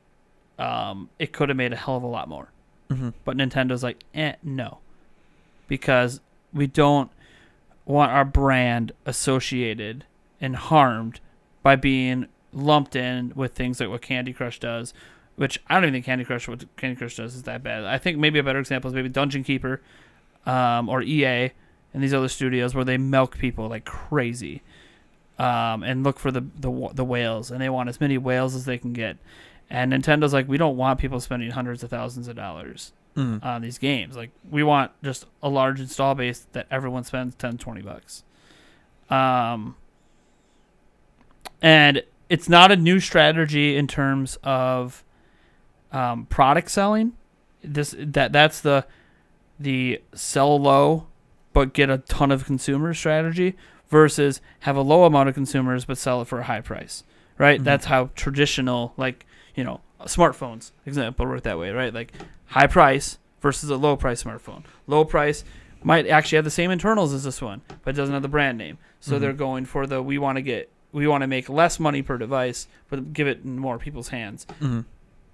it could have made a hell of a lot more. Mm-hmm. But Nintendo's like, no. Because we don't want our brand associated and harmed by being lumped in with things like what Candy Crush does, which I don't even think what Candy Crush does is that bad. I think maybe a better example is maybe Dungeon Keeper, or EA and these other studios where they milk people like crazy, and look for the whales, and they want as many whales as they can get. And Nintendo's like, we don't want people spending hundreds of thousands of dollars on these games. Like, we want just a large install base that everyone spends $10-20. And it's not a new strategy in terms of product selling. That's the sell low but get a ton of consumers strategy versus have a low amount of consumers but sell it for a high price, right? Mm-hmm. That's how traditional, smartphones example work that way, right? Like high price versus a low price smartphone. Low price might actually have the same internals as this one, but it doesn't have the brand name. So they're going for we want to make less money per device, but give it in more people's hands. Mm-hmm.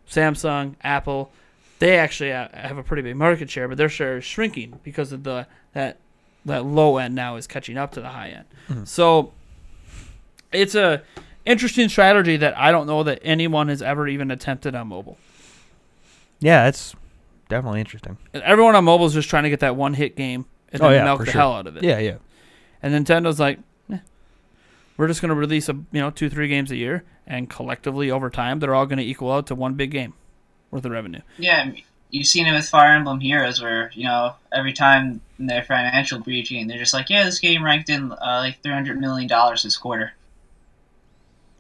Samsung, Apple, they actually have a pretty big market share, but their share is shrinking because of that low end now is catching up to the high end. Mm-hmm. So it's a interesting strategy that I don't know that anyone has ever even attempted on mobile. Yeah, it's definitely interesting. And everyone on mobile is just trying to get that one hit game and then milk the hell out of it. Yeah, yeah. And Nintendo's like, we're just going to release 2-3 games a year, and collectively over time they're all going to equal out to one big game. worth of revenue. Yeah, you've seen it with Fire Emblem Heroes, where every time they're financial breaching, they're just like, yeah, this game ranked in like $300 million this quarter.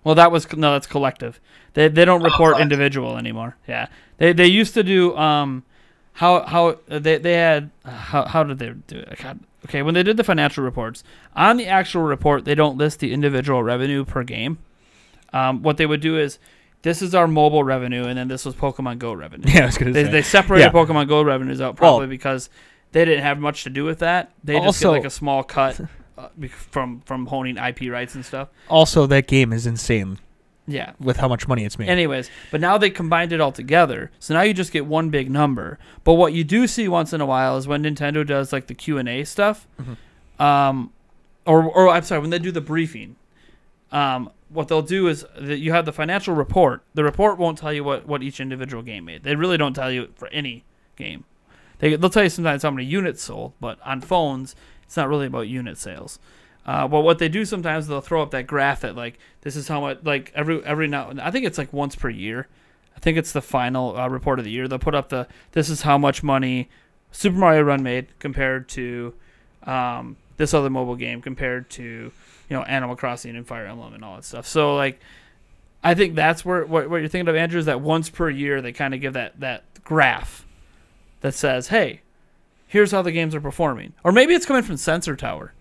Well, that's collective. They don't report collective. individual anymore. Yeah, they used to do how did they do it? God. Okay, when they did the financial reports, on the actual report, they don't list the individual revenue per game. What they would do is, this is our mobile revenue, and then this was Pokemon Go revenue. Yeah, I was gonna say. They separated Pokemon Go revenues out probably because they didn't have much to do with that. They just get like a small cut from honing IP rights and stuff. Also, that game is insane. Yeah. With how much money it's made. Anyways, but now they combined it all together, so now you just get one big number. But what you do see once in a while is when Nintendo does like the Q&A stuff, or I'm sorry, when they do the briefing, what they'll do is that you have the financial report. The report won't tell you what each individual game made. They really don't tell you for any game. They'll tell you sometimes how many units sold, but on phones, it's not really about unit sales. But what they do sometimes, they'll throw up that graph that like this is how much, like every now, I think it's like once per year. I think it's the final report of the year. They'll put up this is how much money Super Mario Run made compared to this other mobile game compared to Animal Crossing and Fire Emblem and all that stuff. So like I think that's what you're thinking of, Andrew, is that once per year they kind of give that graph that says, hey, here's how the games are performing. Or maybe it's coming from Sensor Tower.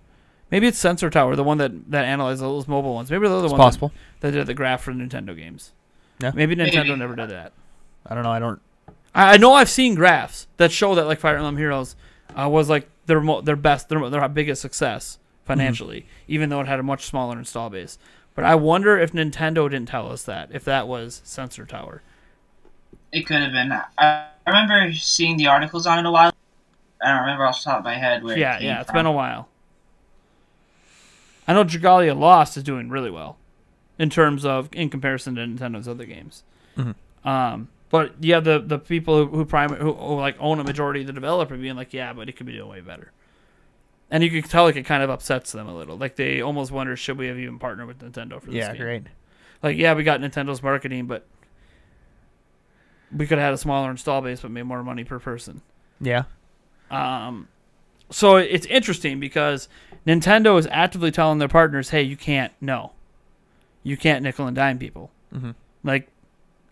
Maybe it's Sensor Tower, the one that analyzes all those mobile ones. Maybe they're the one that did the graph for Nintendo games. Yeah. Maybe Nintendo never did that. I don't know. I know I've seen graphs that show that like Fire Emblem Heroes was like their biggest success financially, even though it had a much smaller install base. But I wonder if Nintendo didn't tell us that, if that was Sensor Tower. It could have been. I remember seeing the articles on it a while. I don't remember off the top of my head where it came it's from. been a while. I know Dragalia Lost is doing really well in comparison to Nintendo's other games. Mm-hmm. But yeah, the people who like own a majority of the developer being like, yeah, but it could be doing way better. And you can tell like it kind of upsets them a little. Like they almost wonder, should we have even partnered with Nintendo for this game? Yeah, great. Like, yeah, we got Nintendo's marketing, but we could have had a smaller install base but made more money per person. Yeah. So it's interesting because Nintendo is actively telling their partners, hey, you can't nickel and dime people. Mm-hmm. Like,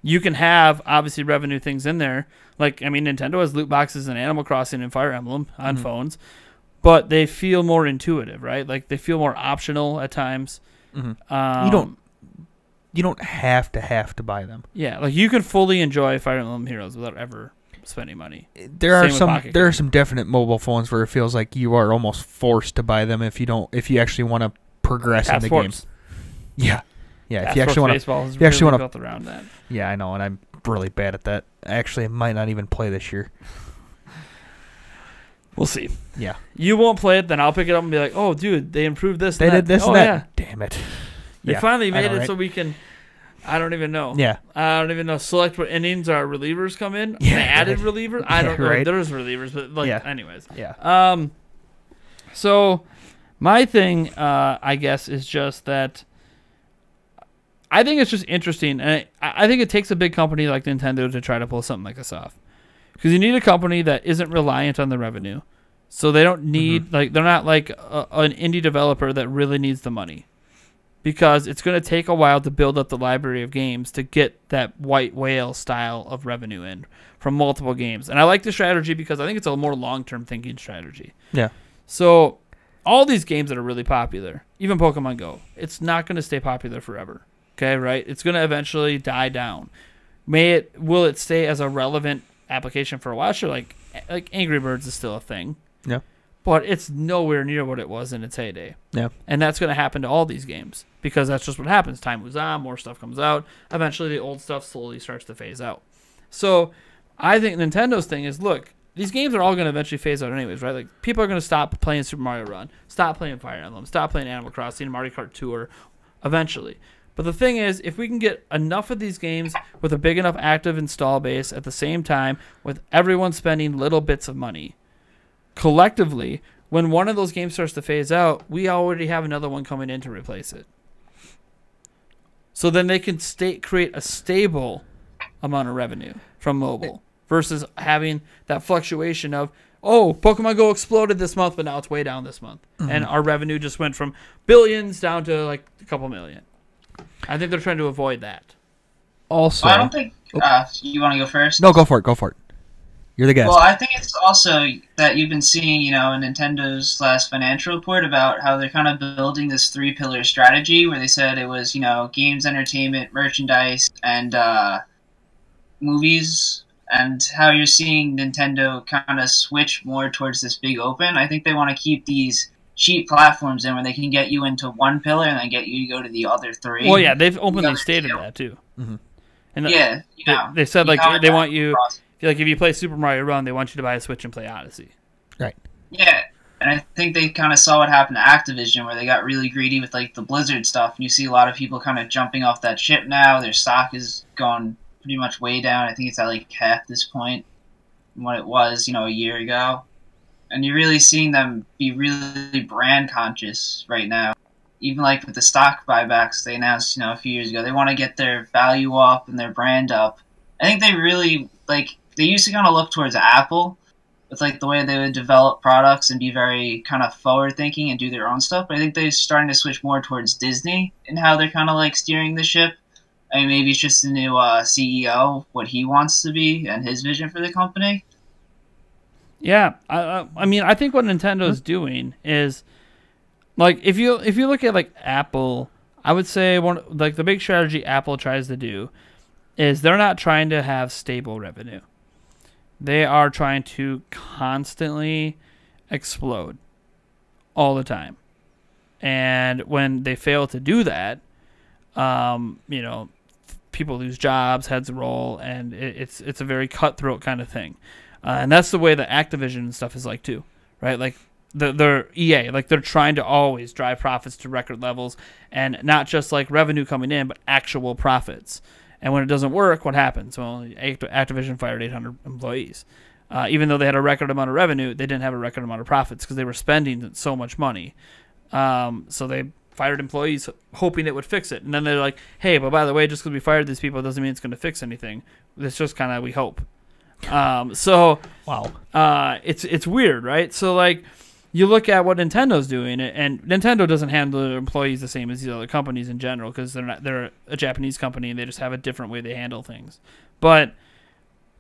you can have, obviously, revenue things in there. Like, I mean, Nintendo has loot boxes in Animal Crossing and Fire Emblem on phones, but they feel more intuitive, right? Like, they feel more optional at times. Mm-hmm. You don't have to buy them. Yeah, like, you can fully enjoy Fire Emblem Heroes without ever spending money. There are some definite mobile phones where it feels like you are almost forced to buy them if you actually want to progress in the games. Yeah. Yeah, if you actually want to built around that. Yeah, I know, and I'm really bad at that. Actually, I might not even play this year. We'll see. Yeah. You won't play it, then I'll pick it up and be like, "Oh, dude, they improved this. They did this and that. Yeah. Damn it. They finally made it so we can. I don't even know. Yeah. I don't even know. Select what innings our relievers come in. Yeah. They added relievers. I don't know. Right. There's relievers, but like, anyways. Yeah. So my thing, I guess, is just that. I think it's just interesting, and I think it takes a big company like Nintendo to try to pull something like this off, because you need a company that isn't reliant on the revenue, so they don't need they're not like an indie developer that really needs the money, because it's going to take a while to build up the library of games to get that white whale style of revenue in from multiple games. And I like the strategy because I think it's a more long-term thinking strategy. Yeah. So all these games that are really popular, even Pokemon Go, it's not going to stay popular forever. Okay, right? It's going to eventually die down. Will it stay as a relevant application for a while? Sure, like Angry Birds is still a thing. Yeah. But it's nowhere near what it was in its heyday. Yeah. And that's going to happen to all these games because that's just what happens. Time moves on, more stuff comes out. Eventually the old stuff slowly starts to phase out. So I think Nintendo's thing is, look, these games are all going to eventually phase out anyways, right? Like, people are going to stop playing Super Mario Run, stop playing Fire Emblem, stop playing Animal Crossing, Mario Kart Tour, eventually. But the thing is, if we can get enough of these games with a big enough active install base at the same time, with everyone spending little bits of money, collectively, when one of those games starts to phase out, we already have another one coming in to replace it. So then they can create a stable amount of revenue from mobile versus having that fluctuation of, oh, Pokemon Go exploded this month, but now it's way down this month. And our revenue just went from billions down to like a couple million. I think they're trying to avoid that. Also, well, I don't think you want to go first. No, go for it. Go for it. You're the guest. Well, I think it's also that you've been seeing, in Nintendo's last financial report about how they're kind of building this 3-pillar strategy where they said it was, games, entertainment, merchandise, and movies, and how you're seeing Nintendo kind of switch more towards this big open. I think they want to keep these cheap platforms in where they can get you into one pillar and then get you to go to the other 3. Well, yeah, they've openly stated that too. Mm-hmm. And yeah, they said like they want you. Like if you play Super Mario Run, they want you to buy a Switch and play Odyssey. Right. Yeah, and I think they kind of saw what happened to Activision, where they got really greedy with like the Blizzard stuff, and you see a lot of people kind of jumping off that ship now. Their stock is gone pretty much way down. I think it's at like half this point from what it was, a year ago. And you're really seeing them be really brand conscious right now. Even like with the stock buybacks they announced, a few years ago, they want to get their value up and their brand up. I think they really they used to kind of look towards Apple with like the way they would develop products and be very kind of forward thinking and do their own stuff. But I think they're starting to switch more towards Disney and how they're kind of like steering the ship. I mean, maybe it's just the new CEO, what he wants to be and his vision for the company. Yeah, I mean, I think what Nintendo's doing is like if you look at like Apple, I would say the big strategy Apple tries to do is they're not trying to have stable revenue. They are trying to constantly explode all the time. And when they fail to do that, people lose jobs, heads roll, and it's a very cutthroat kind of thing. And that's the way that Activision and stuff is like too, right? Like they're EA, like they're trying to always drive profits to record levels, and not just like revenue coming in, but actual profits. And when it doesn't work, what happens? Well, Activision fired 800 employees. Even though they had a record amount of revenue, they didn't have a record amount of profits because they were spending so much money. So they fired employees hoping it would fix it. And then they're like, hey, but by the way, just because we fired these people doesn't mean it's going to fix anything. It's just kind of we hope. Wow. It's weird, right? So like you look at what Nintendo's doing, and Nintendo doesn't handle their employees the same as these other companies in general because they're a Japanese company and they just have a different way they handle things. But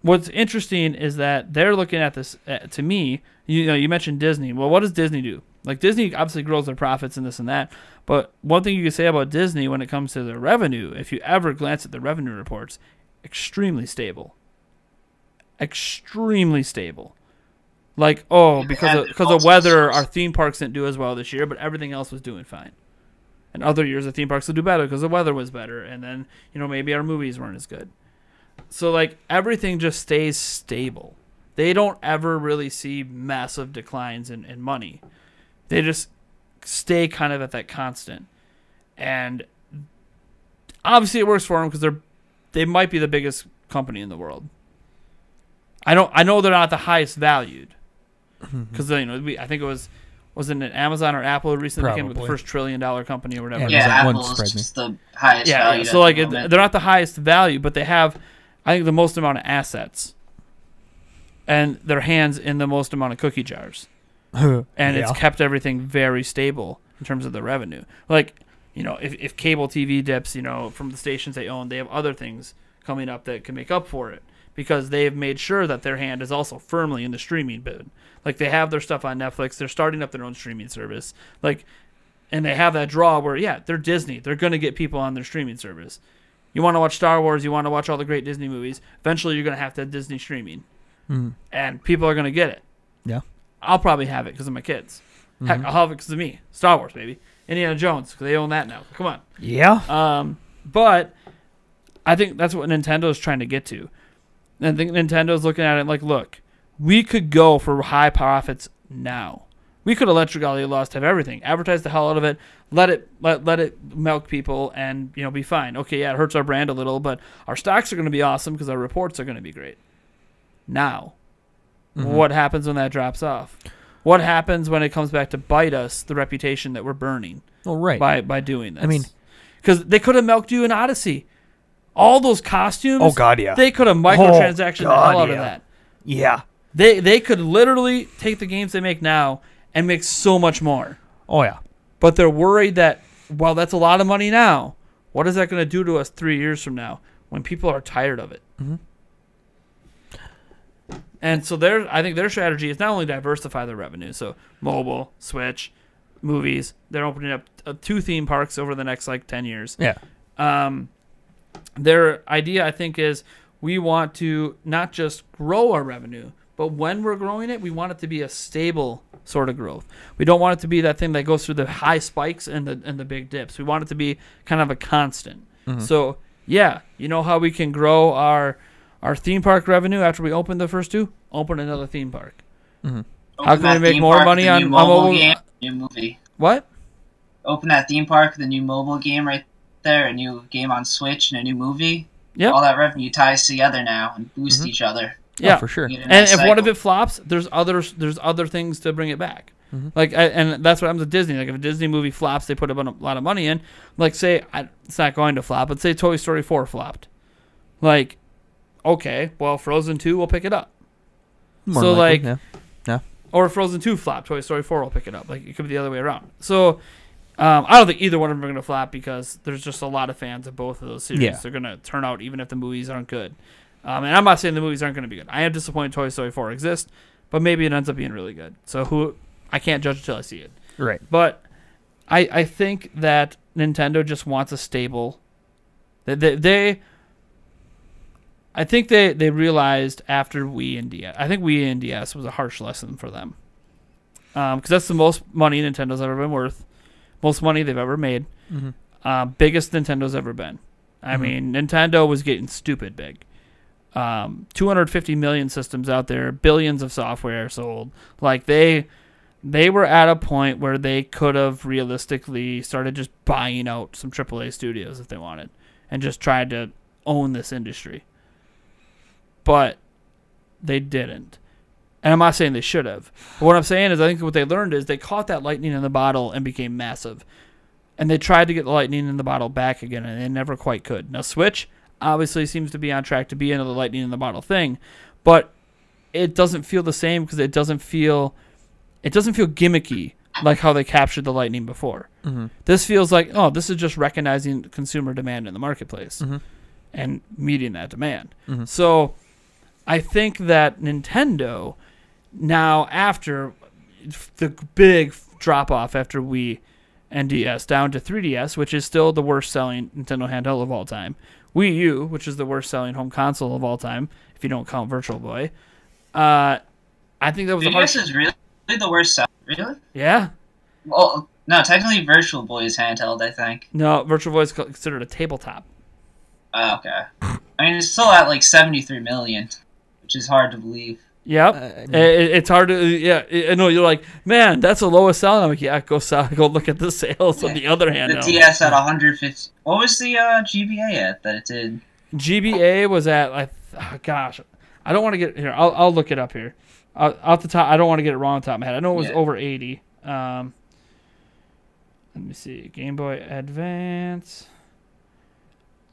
what's interesting is that they're looking at this. To me, you mentioned Disney. Well, what does Disney do? Like Disney obviously grows their profits and this and that. But one thing you can say about Disney when it comes to their revenue, if you ever glance at the revenue reports, extremely stable. Extremely stable. Like, because of weather, our theme parks didn't do as well this year, but everything else was doing fine. And other years, the theme parks will do better because the weather was better, and then maybe our movies weren't as good. So like everything just stays stable. They don't ever really see massive declines in money. They just stay kind of at that constant, and obviously it works for them because they might be the biggest company in the world. I know they're not the highest valued. Because I think wasn't it Amazon or Apple recently became the first $1 trillion company or whatever. Yeah, Apple is just the highest value. So like they're not the highest value, but they have, I think, the most amount of assets, and their hands in the most amount of cookie jars, and it's kept everything very stable in terms of the revenue. Like if cable TV dips, from the stations they own, they have other things coming up that can make up for it. Because they've made sure that their hand is also firmly in the streaming bid. Like they have their stuff on Netflix, they're starting up their own streaming service. And they have that draw where, they're Disney. They're going to get people on their streaming service. You want to watch Star Wars, you want to watch all the great Disney movies. Eventually, you're going to have to have Disney streaming. And people are going to get it. Yeah. I'll probably have it because of my kids. Heck, I'll have it because of me. Star Wars, baby. Indiana Jones, because they own that now. Come on. Yeah. But I think that's what Nintendo is trying to get to. And I think Nintendo's looking at it like, look, we could go for high profits now. We could electrically lost have everything, advertise the hell out of it, let it milk people, and be fine. Okay, yeah, it hurts our brand a little, but our stocks are going to be awesome because our reports are going to be great. Now, what happens when that drops off? What happens when it comes back to bite us the reputation that we're burning? Well, right. By doing this. I mean, because they could have milked you in Odyssey. all those costumes. Oh God, yeah. They could have microtransactioned the hell out of that. Yeah. They could literally take the games they make now and make so much more. Oh yeah. But they're worried that, well, that's a lot of money now. What is that going to do to us 3 years from now when people are tired of it? Mm-hmm. And so I think their strategy is not only diversify their revenue, so mobile, Switch, movies. They're opening up 2 theme parks over the next 10 years. Yeah. Their idea, I think, is we want to not just grow our revenue, but when we're growing it, we want it to be a stable sort of growth. We don't want it to be that thing that goes through the high spikes and the big dips. We want it to be kind of a constant. Mm-hmm. So, yeah, you know how we can grow our theme park revenue after we open the first 2? Open another theme park. Mm-hmm. How can we make more money on mobile game, new movie? What? Open that theme park, the new mobile game right there, a new game on Switch, and a new movie. Yep. All that revenue ties together now and boosts each other. Yeah, for sure. And if one of it flops, there's other things to bring it back. Mm-hmm. And that's what happens with Disney. Like if a Disney movie flops, they put a lot of money in. Like say it's not going to flop, but say Toy Story 4 flopped. Like, okay, well Frozen 2 will pick it up. More so likely, yeah. Or if Frozen 2 flopped, Toy Story 4 will pick it up. Like it could be the other way around. So I don't think either one of them are going to flop because there's just a lot of fans of both of those series. Yeah. They're going to turn out even if the movies aren't good. And I'm not saying the movies aren't going to be good. I am disappointed Toy Story 4 exists, but maybe it ends up being really good. So I can't judge until I see it. Right. But I think that Nintendo just wants a stable. I think they realized after Wii and DS. I think Wii and DS was a harsh lesson for them. Because that's the most money Nintendo's ever been worth. Most money they've ever made. Mm-hmm. Biggest Nintendo's ever been. I mean, Nintendo was getting stupid big. 250 million systems out there, billions of software sold. Like they were at a point where they could have realistically started just buying out some AAA studios if they wanted and just tried to own this industry. But they didn't. And I'm not saying they should have. But what I'm saying is I think what they learned is they caught that lightning in the bottle and became massive. And they tried to get the lightning in the bottle back again, and they never quite could. Now, Switch obviously seems to be on track to be another lightning in the bottle thing, but it doesn't feel the same because it doesn't feel gimmicky like how they captured the lightning before. Mm-hmm. This feels like, oh, this is just recognizing consumer demand in the marketplace and meeting that demand. Mm-hmm. So I think that Nintendo now, after the big drop off after Wii and DS down to 3DS, which is still the worst selling Nintendo handheld of all time, Wii U, which is the worst selling home console of all time, if you don't count Virtual Boy. I think that was the 3DS is really the worst seller. Really? Yeah. Well, no, technically Virtual Boy is handheld, I think. No, Virtual Boy is considered a tabletop. Oh, okay. I mean, it's still at 73 million, which is hard to believe. Yep. It's hard to, yeah. I know you're like, man, that's the lowest selling. I'm like, yeah, go look at the sales of the other handheld. The DS at 150. What was the GBA at that it did? GBA was at, gosh, I don't want to get, here, I'll look it up here. Off the top, I don't want to get it wrong off the top of my head. I know it was over 80. Let me see. Game Boy Advance.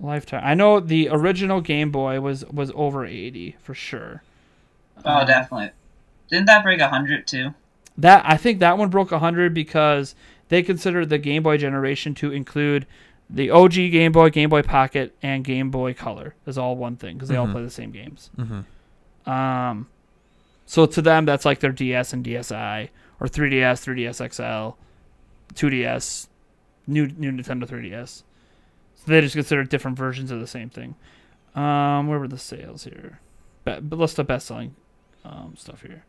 Lifetime. I know the original Game Boy was over 80 for sure. Oh, definitely. Didn't that break 100 too? I think that one broke 100 because they considered the Game Boy generation to include the OG Game Boy Pocket, and Game Boy Color as all one thing because they all play the same games. Mm-hmm. So to them, that's like their DS and DSi, or 3DS, 3DS XL, 2DS, new Nintendo 3DS. So they just consider different versions of the same thing. Where were the sales here? List of best-selling stuff here.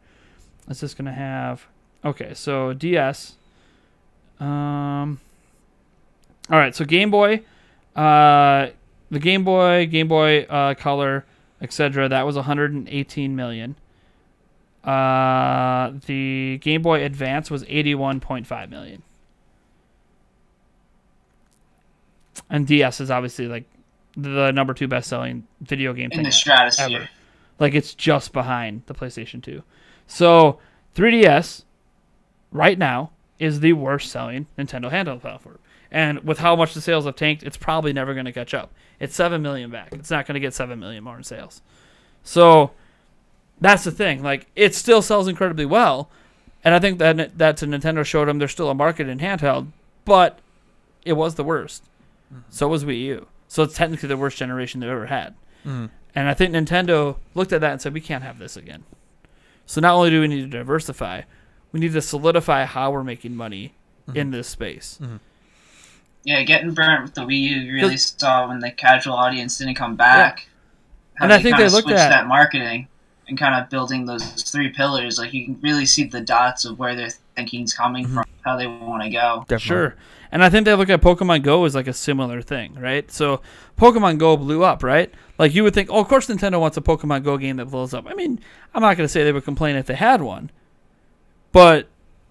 It's just gonna have. Okay, so DS. All right, so Game Boy, the Game Boy Color, etc. That was 118 million. The Game Boy Advance was 81.5 million. And DS is obviously like the number 2 best-selling video game thing in the stratosphere. Ever. Like it's just behind the PlayStation 2. So 3DS right now is the worst selling Nintendo handheld platform. And with how much the sales have tanked, it's probably never going to catch up. It's 7 million back. It's not going to get 7 million more in sales. So that's the thing. Like, it still sells incredibly well. And I think that's Nintendo showed them there's still a market in handheld, but it was the worst. So was Wii U. So it's technically the worst generation they've ever had. And I think Nintendo looked at that and said, we can't have this again. So not only do we need to diversify, we need to solidify how we're making money in this space. Yeah, getting burnt with the Wii U, you really saw when the casual audience didn't come back. Yeah. And I think they looked at that marketing and kind of building those 3 pillars. Like, you can really see the dots of where their thinking's coming from, how they want to go. Definitely. Sure. And I think they look at Pokemon Go as like a similar thing, right? So Pokemon Go blew up, right? Like, you would think, oh, of course Nintendo wants a Pokemon Go game that blows up. I mean, I'm not going to say they would complain if they had one. But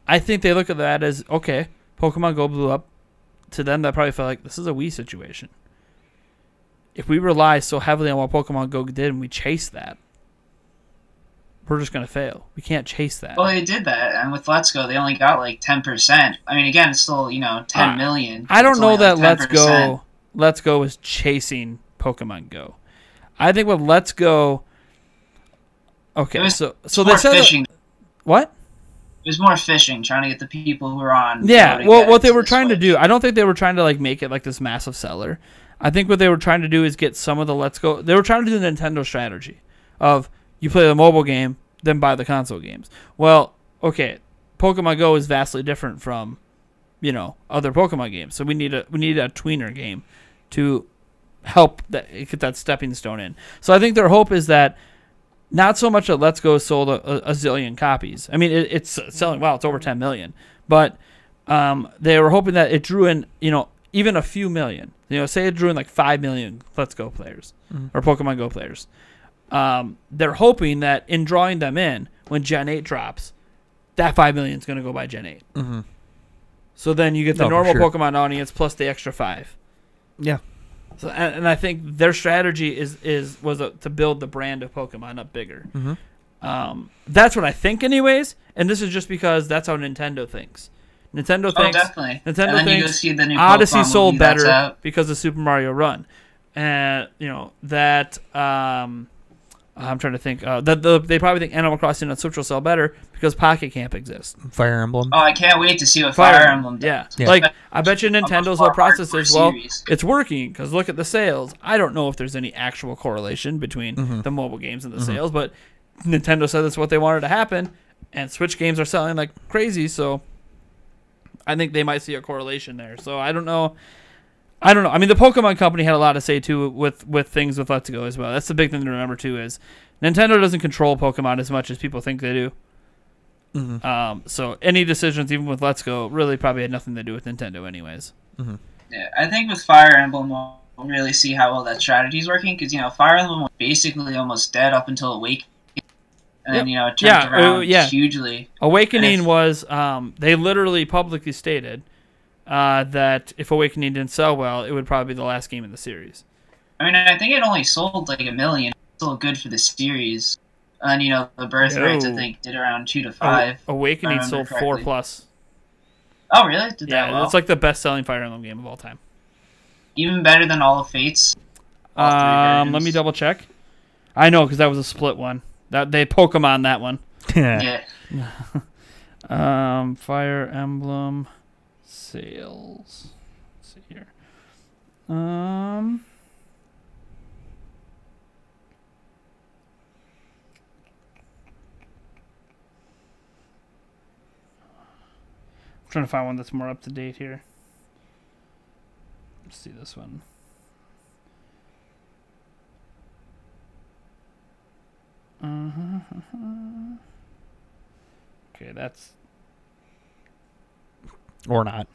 I think they look at that as, okay, Pokemon Go blew up. To them, that probably felt like this is a Wii situation. If we rely so heavily on what Pokemon Go did and we chase that, we're just going to fail. We can't chase that. Well, they did that, and with Let's Go, they only got like 10%. I mean, again, it's still, 10 million. I don't know that like Let's Go is chasing Pokemon Go. I think with Let's Go, okay, so they said fishing. What? It was more fishing, trying to get the people who are on. Yeah, well, what they were trying to do, I don't think they were trying to like make it like this massive seller. I think what they were trying to do is get some of the Let's Go. They were trying to do the Nintendo strategy of you play the mobile game, then buy the console games. Well, okay, Pokemon Go is vastly different from, other Pokemon games. So we need a tweener game to help get that stepping stone in. So I think their hope is that. Not so much that Let's Go sold a zillion copies. I mean, it's selling well. It's over 10 million. But they were hoping that it drew in, even a few million. Say it drew in like 5 million Let's Go players or Pokemon Go players. They're hoping that in drawing them in, when Gen 8 drops, that 5 million is going to go by Gen 8. So then you get the normal Pokemon audience plus the extra 5. Yeah. So, and I think their strategy was to build the brand of Pokemon up bigger. That's what I think, anyways. And this is just because that's how Nintendo thinks. Nintendo thinks definitely. Nintendo thinks you go see the new Odyssey Pokemon sold movie that's better out. because of Super Mario Run, and that. I'm trying to think. They probably think Animal Crossing on Switch will sell better because Pocket Camp exists. Fire Emblem. Oh, I can't wait to see what Fire Emblem does. Yeah. Like, I bet you Nintendo's whole process is, well, it's working because look at the sales. I don't know if there's any actual correlation between the mobile games and the sales, but Nintendo said that's what they wanted to happen, and Switch games are selling like crazy, so I think they might see a correlation there. So I don't know. I mean, the Pokemon Company had a lot to say, too, with things with Let's Go as well. That's the big thing to remember, too, is Nintendo doesn't control Pokemon as much as people think they do. So any decisions, even with Let's Go, really probably had nothing to do with Nintendo anyways. Yeah, I think with Fire Emblem, we'll really see how well that strategy is working, because, Fire Emblem was basically almost dead up until Awakening. And then, it turned around hugely. Awakening was, they literally publicly stated that if Awakening didn't sell well, it would probably be the last game in the series. I mean, I think it only sold like 1 million. It's still good for the series. And, the birth rates, I think, did around 2 to 5. Awakening sold 4+. Oh, really? Did that well? It's like the best-selling Fire Emblem game of all time. Even better than all of Fates? Let me double-check. I know, because that was a split one. They Pokemon that one. Yeah. Fire Emblem sales. Let's see here. I'm trying to find one that's more up to date here. Let's see this one. Okay, that's or not.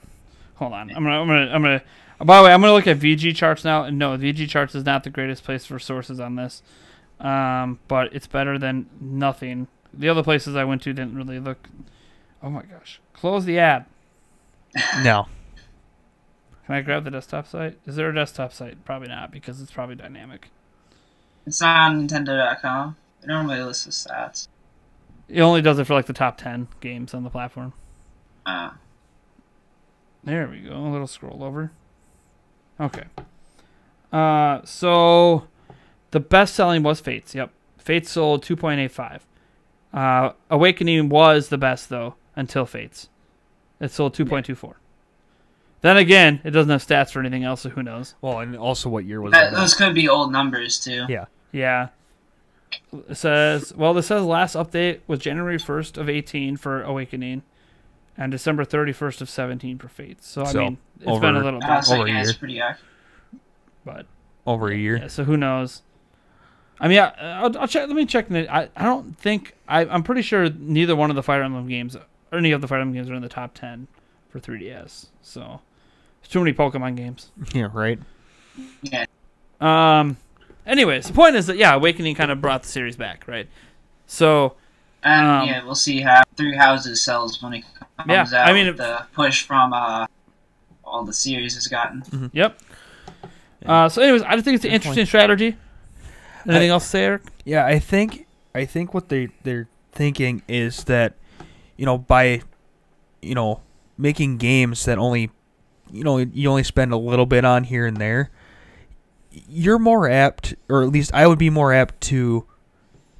Hold on. I'm gonna. By the way, I'm gonna look at VG charts now, and no, VG charts is not the greatest place for sources on this, but it's better than nothing. The other places I went to didn't really look. Oh my gosh! Close the ad. No. Can I grab the desktop site? Is there a desktop site? Probably not, because it's probably dynamic. It's not on Nintendo.com. They normally list the stats. It only does it for like the top 10 games on the platform. There we go. A little scroll over. Okay. So the best selling was Fates. Yep. Fates sold 2.85. Awakening was the best though until Fates. It sold 2.24. Then again, it doesn't have stats for anything else, so who knows? Well, and also what year was that? Those could be old numbers too. Yeah. Yeah. It says, this says last update was January 1st of 18 for Awakening and December 31st of 17 for Fates. So, I mean, it's been a little bit. So over a yeah, year. it's pretty accurate. But over a year. Yeah, so who knows? I mean, I'll check. Let me check. I don't think I'm pretty sure neither one of the Fire Emblem games or any of the Fire Emblem games are in the top 10 for 3DS. So there's too many Pokemon games. Yeah, right. Yeah. Anyways, the point is that Awakening kind of brought the series back, right? So. And we'll see how Three Houses sells when it comes out. I mean, the push from all the series has gotten. Mm-hmm. Yep. So, anyways, I just think it's an interesting strategy. Anything else to say, Eric? Yeah, I think what they're thinking is that, by, making games that only, you only spend a little bit on here and there, you're more apt, or at least I would be more apt to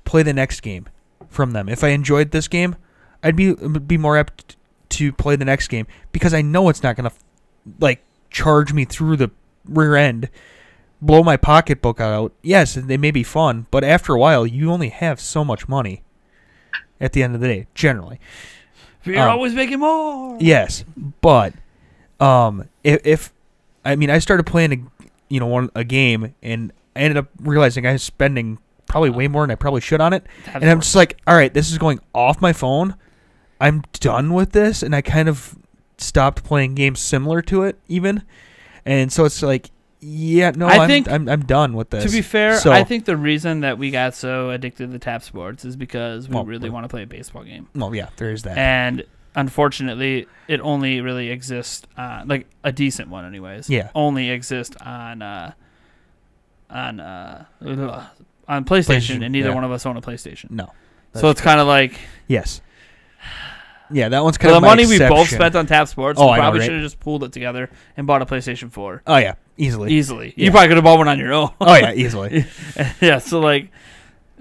play the next game from them. If I enjoyed this game, I'd be more apt to play the next game because I know it's not going to charge me through the rear end, blow my pocketbook out. Yes, they may be fun, but after a while, you only have so much money at the end of the day, generally. You're always making more. Yes, but if I started playing a game and I ended up realizing I was spending probably way more than I probably should on it, and I'm just like, all right, this is going off my phone. I'm done with this, and I kind of stopped playing games similar to it even. And so it's like, I'm done with this. To be fair, I think the reason that we got so addicted to tap sports is because we really want to play a baseball game. Well, yeah, there is that. And unfortunately, it only really exists, like a decent one anyways. Yeah. Only exists on PlayStation, and neither one of us own a PlayStation. No. So it's kind of like... Yes. Yeah, that one's kind of the money we exception. both spent on Tap Sports, we probably should have just pooled it together and bought a PlayStation 4. Oh, yeah. Easily. Yeah. You probably could have bought one on your own. Oh, yeah. Easily. Yeah, so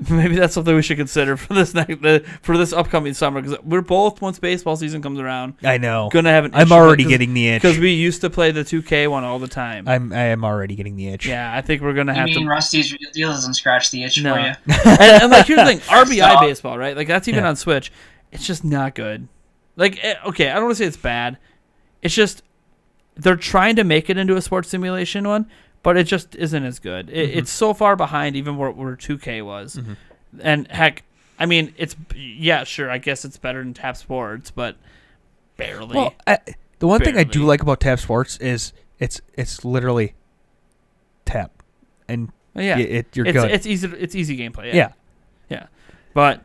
maybe that's something we should consider for this upcoming summer, because we're both, once baseball season comes around, I know, gonna have an I'm already getting the itch because we used to play the 2K one all the time. I am already getting the itch. Yeah, I think we're gonna have to. Rusty's Real Deal doesn't scratch the itch for you. and here's the thing, RBI baseball, right? That's even on Switch. It's just not good. Okay, I don't want to say it's bad. It's just they're trying to make it into a sports simulation one, but it just isn't as good. It's so far behind even where 2K was. Mm-hmm. And heck, I mean, sure, I guess it's better than Tap Sports, but barely. Well, the one thing I do like about Tap Sports is it's literally tap, and you're good. It's easy gameplay. Yeah. But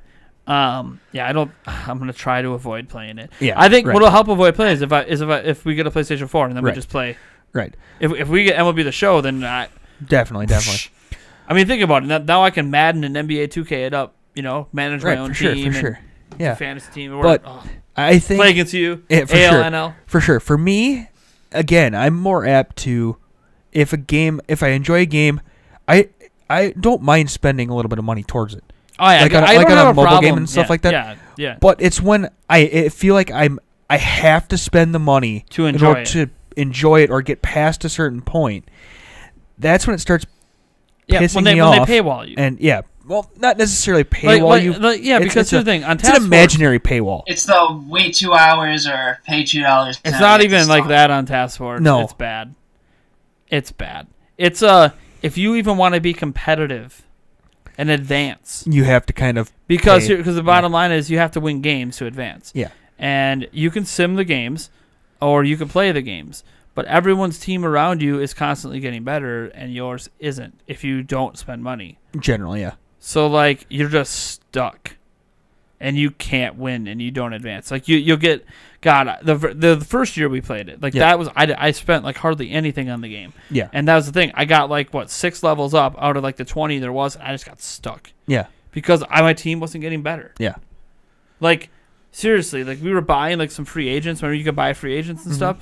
I'm gonna try to avoid playing it. Yeah, I think what'll help avoid playing is if we get a PlayStation 4 and then we just play. Right. If we get MLB The Show, then definitely. I mean, think about it. Now I can Madden and NBA 2K it up. Manage my own team. For sure. Yeah. Fantasy team. But I think play against you. For ALNL. Sure. For sure. For me, again, I'm more apt to if I enjoy a game, I don't mind spending a little bit of money towards it. Oh yeah, I don't have on a mobile problem. game and stuff like that. Yeah. But it's when I feel like I have to spend the money to enjoy to enjoy it or get past a certain point. That's when it starts pissing me off. When they paywall you. And not necessarily paywall you. Because here's the thing. On it's an imaginary paywall. It's the wait 2 hours or pay $2. It's not even like that on Task Force. No. It's bad. It's if you even want to be competitive and advance, you have to kind of because the bottom line is you have to win games to advance. Yeah. And you can sim the games or you can play the games. But everyone's team around you is constantly getting better, and yours isn't if you don't spend money. Generally, yeah. So, you're just stuck, and you can't win, and you don't advance. You'll get... God, the first year we played it, that was... I spent, hardly anything on the game. Yeah. And that was the thing. I got, 6 levels up out of, the 20 there was, and I just got stuck. Yeah. Because my team wasn't getting better. Yeah. Seriously, we were buying, some free agents. Remember you could buy free agents and stuff?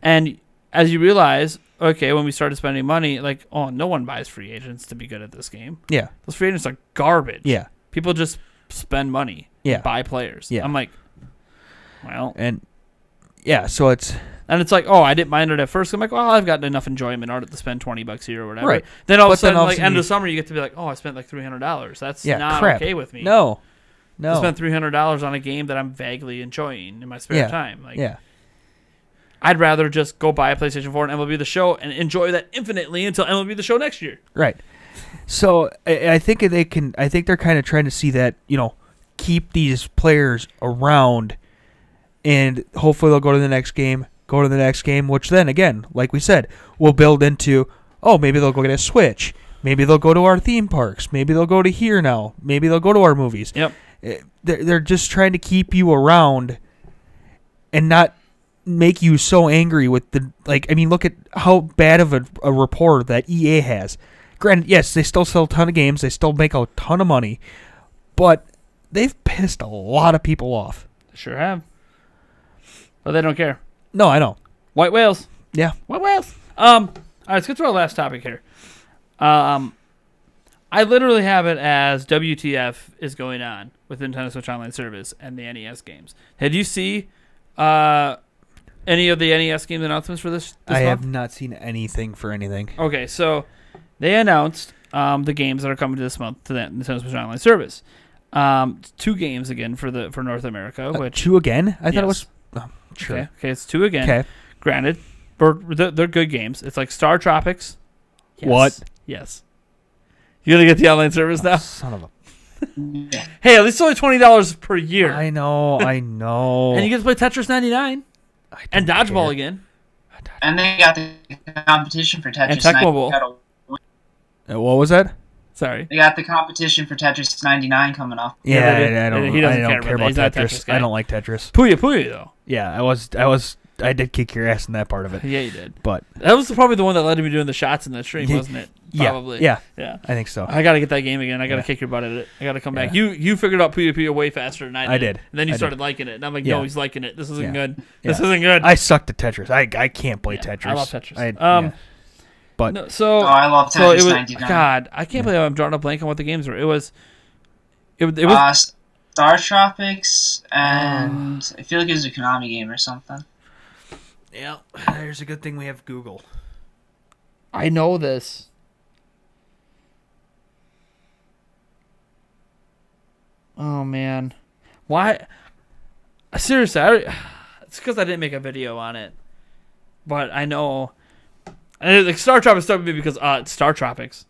And as you realize, okay, when we started spending money, like, oh, no one buys free agents to be good at this game. Yeah. Those free agents are garbage. Yeah. People just spend money. Yeah. Buy players. Yeah. I'm like, well. And yeah, so it's like, oh, I didn't mind it at first. I'm like, well, I've got enough enjoyment out of to spend $20 here or whatever. Right. Then all of a But then sudden, all of a like sudden end of summer, you get to be like, oh, I spent like $300. That's not crap. okay with me. No. I spent $300 on a game that I'm vaguely enjoying in my spare time. Like, yeah. I'd rather just go buy a PlayStation 4 and MLB The Show and enjoy that infinitely until MLB The Show next year. Right. So I think they can. I think they're kind of trying to see that, keep these players around, and hopefully they'll go to the next game. Which then again, like we said, will build into. Oh, maybe they'll go get a Switch. Maybe they'll go to our theme parks. Maybe they'll go to here now. Maybe they'll go to our movies. Yep. They're just trying to keep you around, and not make you so angry with the look at how bad of a rapport that EA has. Granted, yes, they still sell a ton of games, they still make a ton of money, but they've pissed a lot of people off. They sure have. But they don't care. No, I know. White whales. Yeah. White whales. All right, let's get to our last topic here. I literally have it as WTF is going on with Nintendo Switch Online Service and the NES games. Did you see any of the NES game announcements for this I month? have not seen anything for anything. Okay, so they announced the games that are coming this month to the Nintendo Switch Online Service. 2 games again for North America. Which 2 again? I thought it yes. was... sure. Okay, it's 2 again. Okay. Granted, they're good games. It's like Star Tropics. Yes. What? Yes. You gonna get the online service now? Son of a... Hey, at least it's only $20 per year. I know. And you get to play Tetris 99 and Dodgeball again. And they got the competition for Tetris. And Tech Mobile. What was that? Sorry. They got the competition for Tetris 99 coming up. Yeah, I don't. He doesn't I don't care about He's not a Tetris. guy. I don't like Tetris. Puyo though. Yeah, I did kick your ass in that part of it. Yeah, you did. But that was probably the one that led to me doing the shots in the stream, wasn't it? Probably. Yeah. Yeah. I think so. I gotta get that game again. I gotta kick your butt at it. I gotta come back. You figured out Puyo way faster than I did. I did. And then you started liking it, and I'm like, no, he's liking it. This isn't good. This isn't good. I sucked at Tetris. I can't play Tetris. I love Tetris. But no, I love Tetris it was, 99. God, I can't believe I'm drawing a blank on what the games were. It was Star Tropics, and I feel like it was a Konami game or something. Yeah, there's a good thing we have Google. I know this. Oh man, why? Seriously, it's because I didn't make a video on it. But I know, like Star Tropics stuck with me because it's Star Tropics.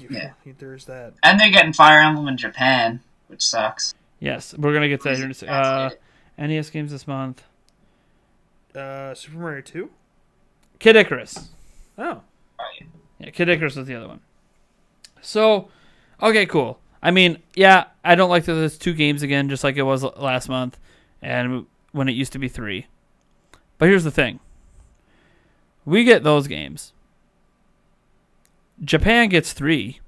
Yeah, there's that. And they're getting Fire Emblem in Japan, which sucks. Yes, we're gonna get to that here in a second. NES games this month. Super Mario 2? Kid Icarus. Oh. Yeah, Kid Icarus was the other one. So, okay, cool. I mean, yeah, I don't like that there's 2 games again, just like it was last month, and when it used to be 3. But here's the thing. We get those games. Japan gets 3.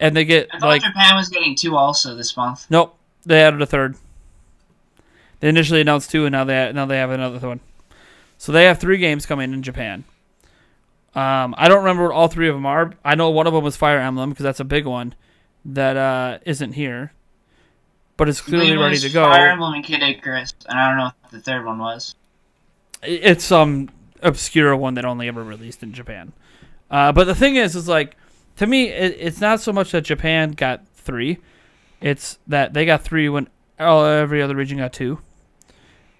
And they get, I thought Japan was getting 2 also this month. Nope. They added a 3rd. They initially announced 2, and now they have another one. So they have 3 games coming in Japan. I don't remember what all 3 of them are. I know one of them was Fire Emblem, because that's a big one that isn't here. But it's clearly ready to go. Fire Emblem and Kid Icarus, and I don't know what the 3rd one was. It's some obscure one that only ever released in Japan. But the thing is like, to me, it's not so much that Japan got 3. It's that they got 3 when every other region got 2.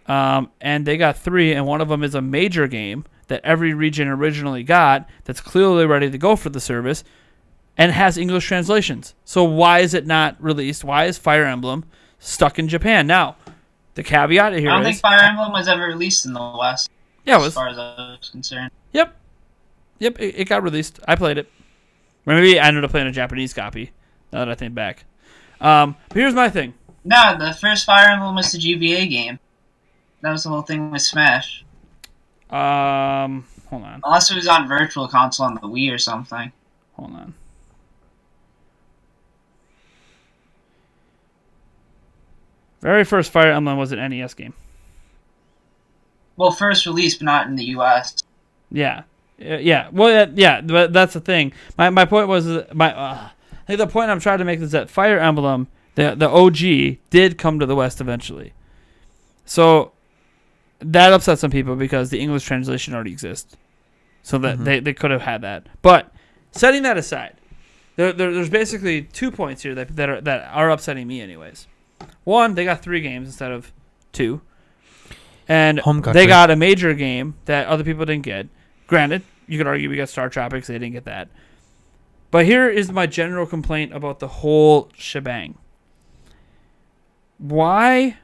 And they got 3, and one of them is a major game that every region originally got that's clearly ready to go for the service and has English translations. So why is it not released? Why is Fire Emblem stuck in Japan? Now, the caveat here is... I don't think Fire Emblem was ever released in the West. Yeah, it was. As far as I was concerned. Yep, it got released. I played it. Maybe I ended up playing a Japanese copy, now that I think back. But here's my thing. No, the first Fire Emblem was the GBA game. That was the whole thing with Smash. Hold on. Unless it was on Virtual Console on the Wii or something. Hold on. Very first Fire Emblem was an NES game. Well, first release, but not in the U.S. Yeah. Yeah. Well, yeah, but that's the thing. My point was, I think the point I'm trying to make is that Fire Emblem, the OG, did come to the West eventually. So that upset some people because the English translation already exists. So that they could have had that. But setting that aside, there's basically 2 points here that are upsetting me anyways. One, they got 3 games instead of 2. And they got a major game that other people didn't get. Granted, you could argue we got Star Tropics, they didn't get that. But here is my general complaint about the whole shebang. Why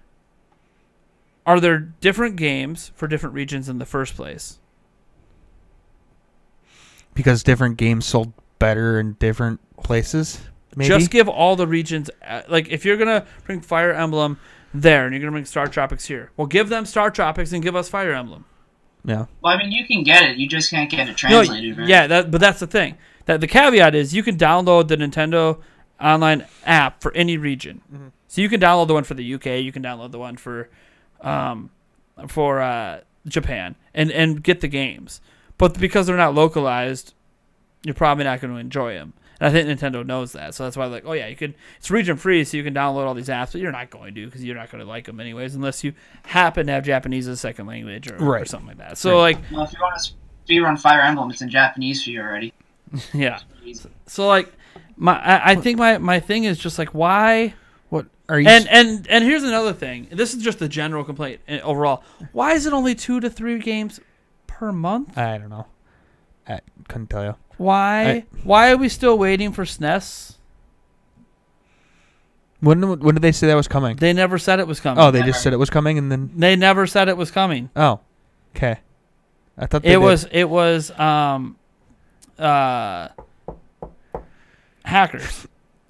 are there different games for different regions in the first place? Because different games sold better in different places, maybe? Just give all the regions... Like, if you're going to bring Fire Emblem there and you're going to bring Star Tropics here, well, give them Star Tropics and give us Fire Emblem. Yeah. Well, I mean, you can get it. You just can't get it translated. No, yeah, but that's the thing. That the caveat is you can download the Nintendo Online app for any region. Mm-hmm. So you can download the one for the UK, you can download the one for Japan, and get the games. But because they're not localized, you're probably not going to enjoy them. And I think Nintendo knows that, so that's why they're like, oh yeah, you could. It's region free, so you can download all these apps, but you're not going to because you're not going to like them anyways, unless you happen to have Japanese as a second language or something like that. So like, well, if you want to speedrun Fire Emblem, it's in Japanese for you already. Yeah. So like, I think my thing is just like, why? What are you? And here's another thing. This is just the general complaint overall. Why is it only 2 to 3 games per month? I don't know. I couldn't tell you. Why? Why are we still waiting for SNES? When did they say that was coming? They never said it was coming. Oh, they just said it was coming, and then they never said it was coming. Oh, okay. I thought it was hackers.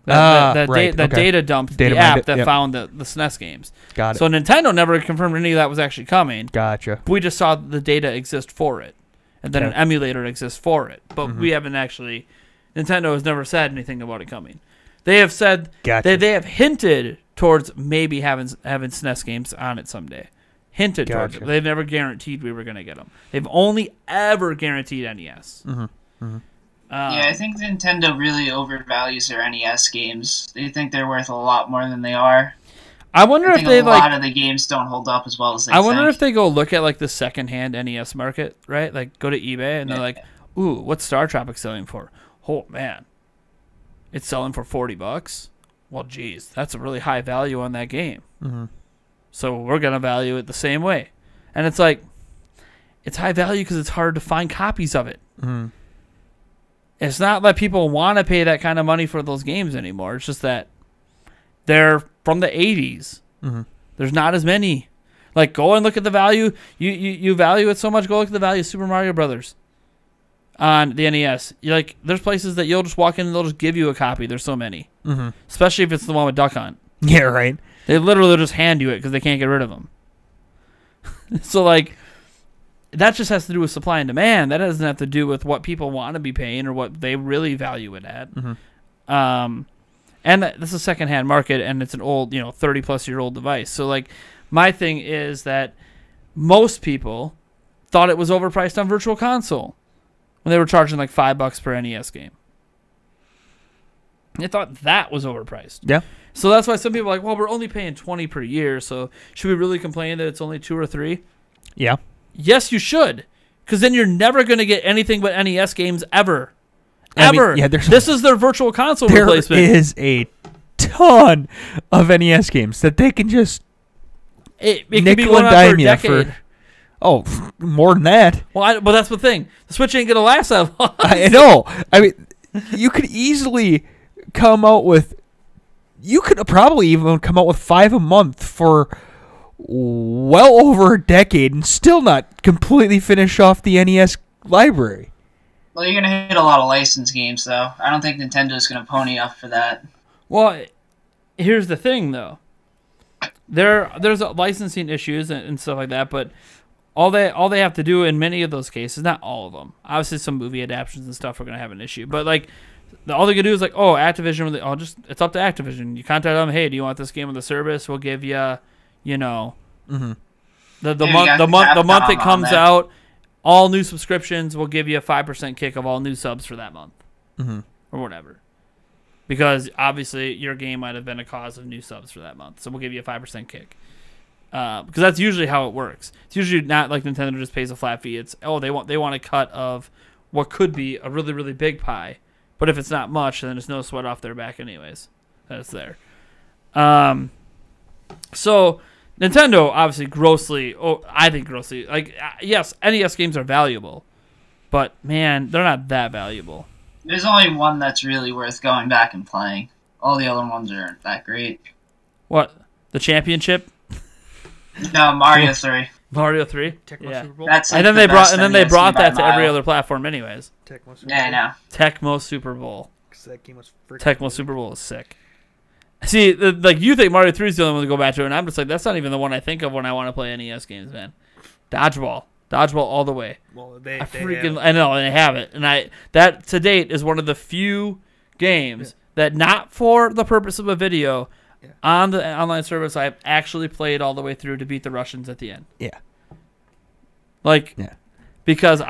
Data dumped the app that found the SNES games. Got it. So Nintendo never confirmed any of that was actually coming. Gotcha. We just saw the data exist for it. And then an emulator exists for it. But we haven't actually... Nintendo has never said anything about it coming. They have said... Gotcha. They have hinted towards maybe having SNES games on it someday. Hinted towards it. They've never guaranteed we were going to get them. They've only ever guaranteed NES. Yeah, I think Nintendo really overvalues their NES games. They think they're worth a lot more than they are. I wonder if a lot of the games don't hold up as well as they think. I wonder if they go look at like the secondhand NES market, right? Like go to eBay and they're like, "Ooh, what's Star Tropics selling for? Oh man, it's selling for $40. Well, geez, that's a really high value on that game. So we're gonna value it the same way." And it's like, it's high value because it's hard to find copies of it. It's not that people want to pay that kind of money for those games anymore. It's just that they're from the 80s. There's not as many. Like, go and look at the value. You value it so much. Go look at the value of Super Mario Brothers on the NES. Like, there's places that you'll just walk in and they'll just give you a copy. There's so many. Especially if it's the one with Duck Hunt. Yeah, right. They literally just hand you it because they can't get rid of them. So, like, that just has to do with supply and demand. That doesn't have to do with what people want to be paying or what they really value it at. And this is a secondhand market, and it's an old, 30-plus-year-old device. So, like, my thing is that most people thought it was overpriced on Virtual Console when they were charging like $5 per NES game. They thought that was overpriced. Yeah. So that's why some people are like, well, we're only paying $20 per year, so should we really complain that it's only 2 or 3? Yeah. Yes, you should, because then you're never going to get anything but NES games ever. Ever. This is their Virtual Console replacement. There is a ton of NES games that they can just nickel and dime you for. Oh, more than that. Well, but that's the thing. The Switch ain't gonna last that long. I know. I mean, you could easily come out with. You could probably even come out with 5 a month for well over a decade and still not completely finish off the NES library. Well, you're going to hit a lot of licensed games, though. I don't think Nintendo's going to pony up for that. Well, here's the thing, though. There's licensing issues and stuff like that, but all they have to do in many of those cases, not all of them. Obviously, some movie adaptations and stuff are going to have an issue, but like all they can do is like, oh, Activision. It's up to Activision. You contact them. Hey, do you want this game on the service? We'll give you, The Maybe month got the month the month Capcom it on comes there. out, all new subscriptions will give you a 5% kick of all new subs for that month, or whatever. Because obviously your game might have been a cause of new subs for that month, so we'll give you a 5% kick. Because that's usually how it works. It's usually not like Nintendo just pays a flat fee. It's they want a cut of what could be a really, really big pie. But if it's not much, then there's no sweat off their back anyways. That's there. So Nintendo obviously I think grossly, like, yes, NES games are valuable, but man, they're not that valuable. There's only one that's really worth going back and playing. All the other ones aren't that great. What? The Championship? No, Mario 3. Mario 3? Tecmo Yeah. Super Bowl. That's like And then the they best NES brought game that by to every mile. other platform anyways. Tecmo Super Yeah, I Bowl. know. Tecmo Super Bowl. 'Cause that game was freaking Tecmo amazing. Super Bowl is sick. See, like, you think Mario 3 is the only one to go back to, and I'm just like, that's not even the one I think of when I want to play NES games, man. Dodgeball all the way. Well, I know, and they have it, and that to date is one of the few games that, not for the purpose of a video, on the online service, I've actually played all the way through to beat the Russians at the end. Yeah. Like, because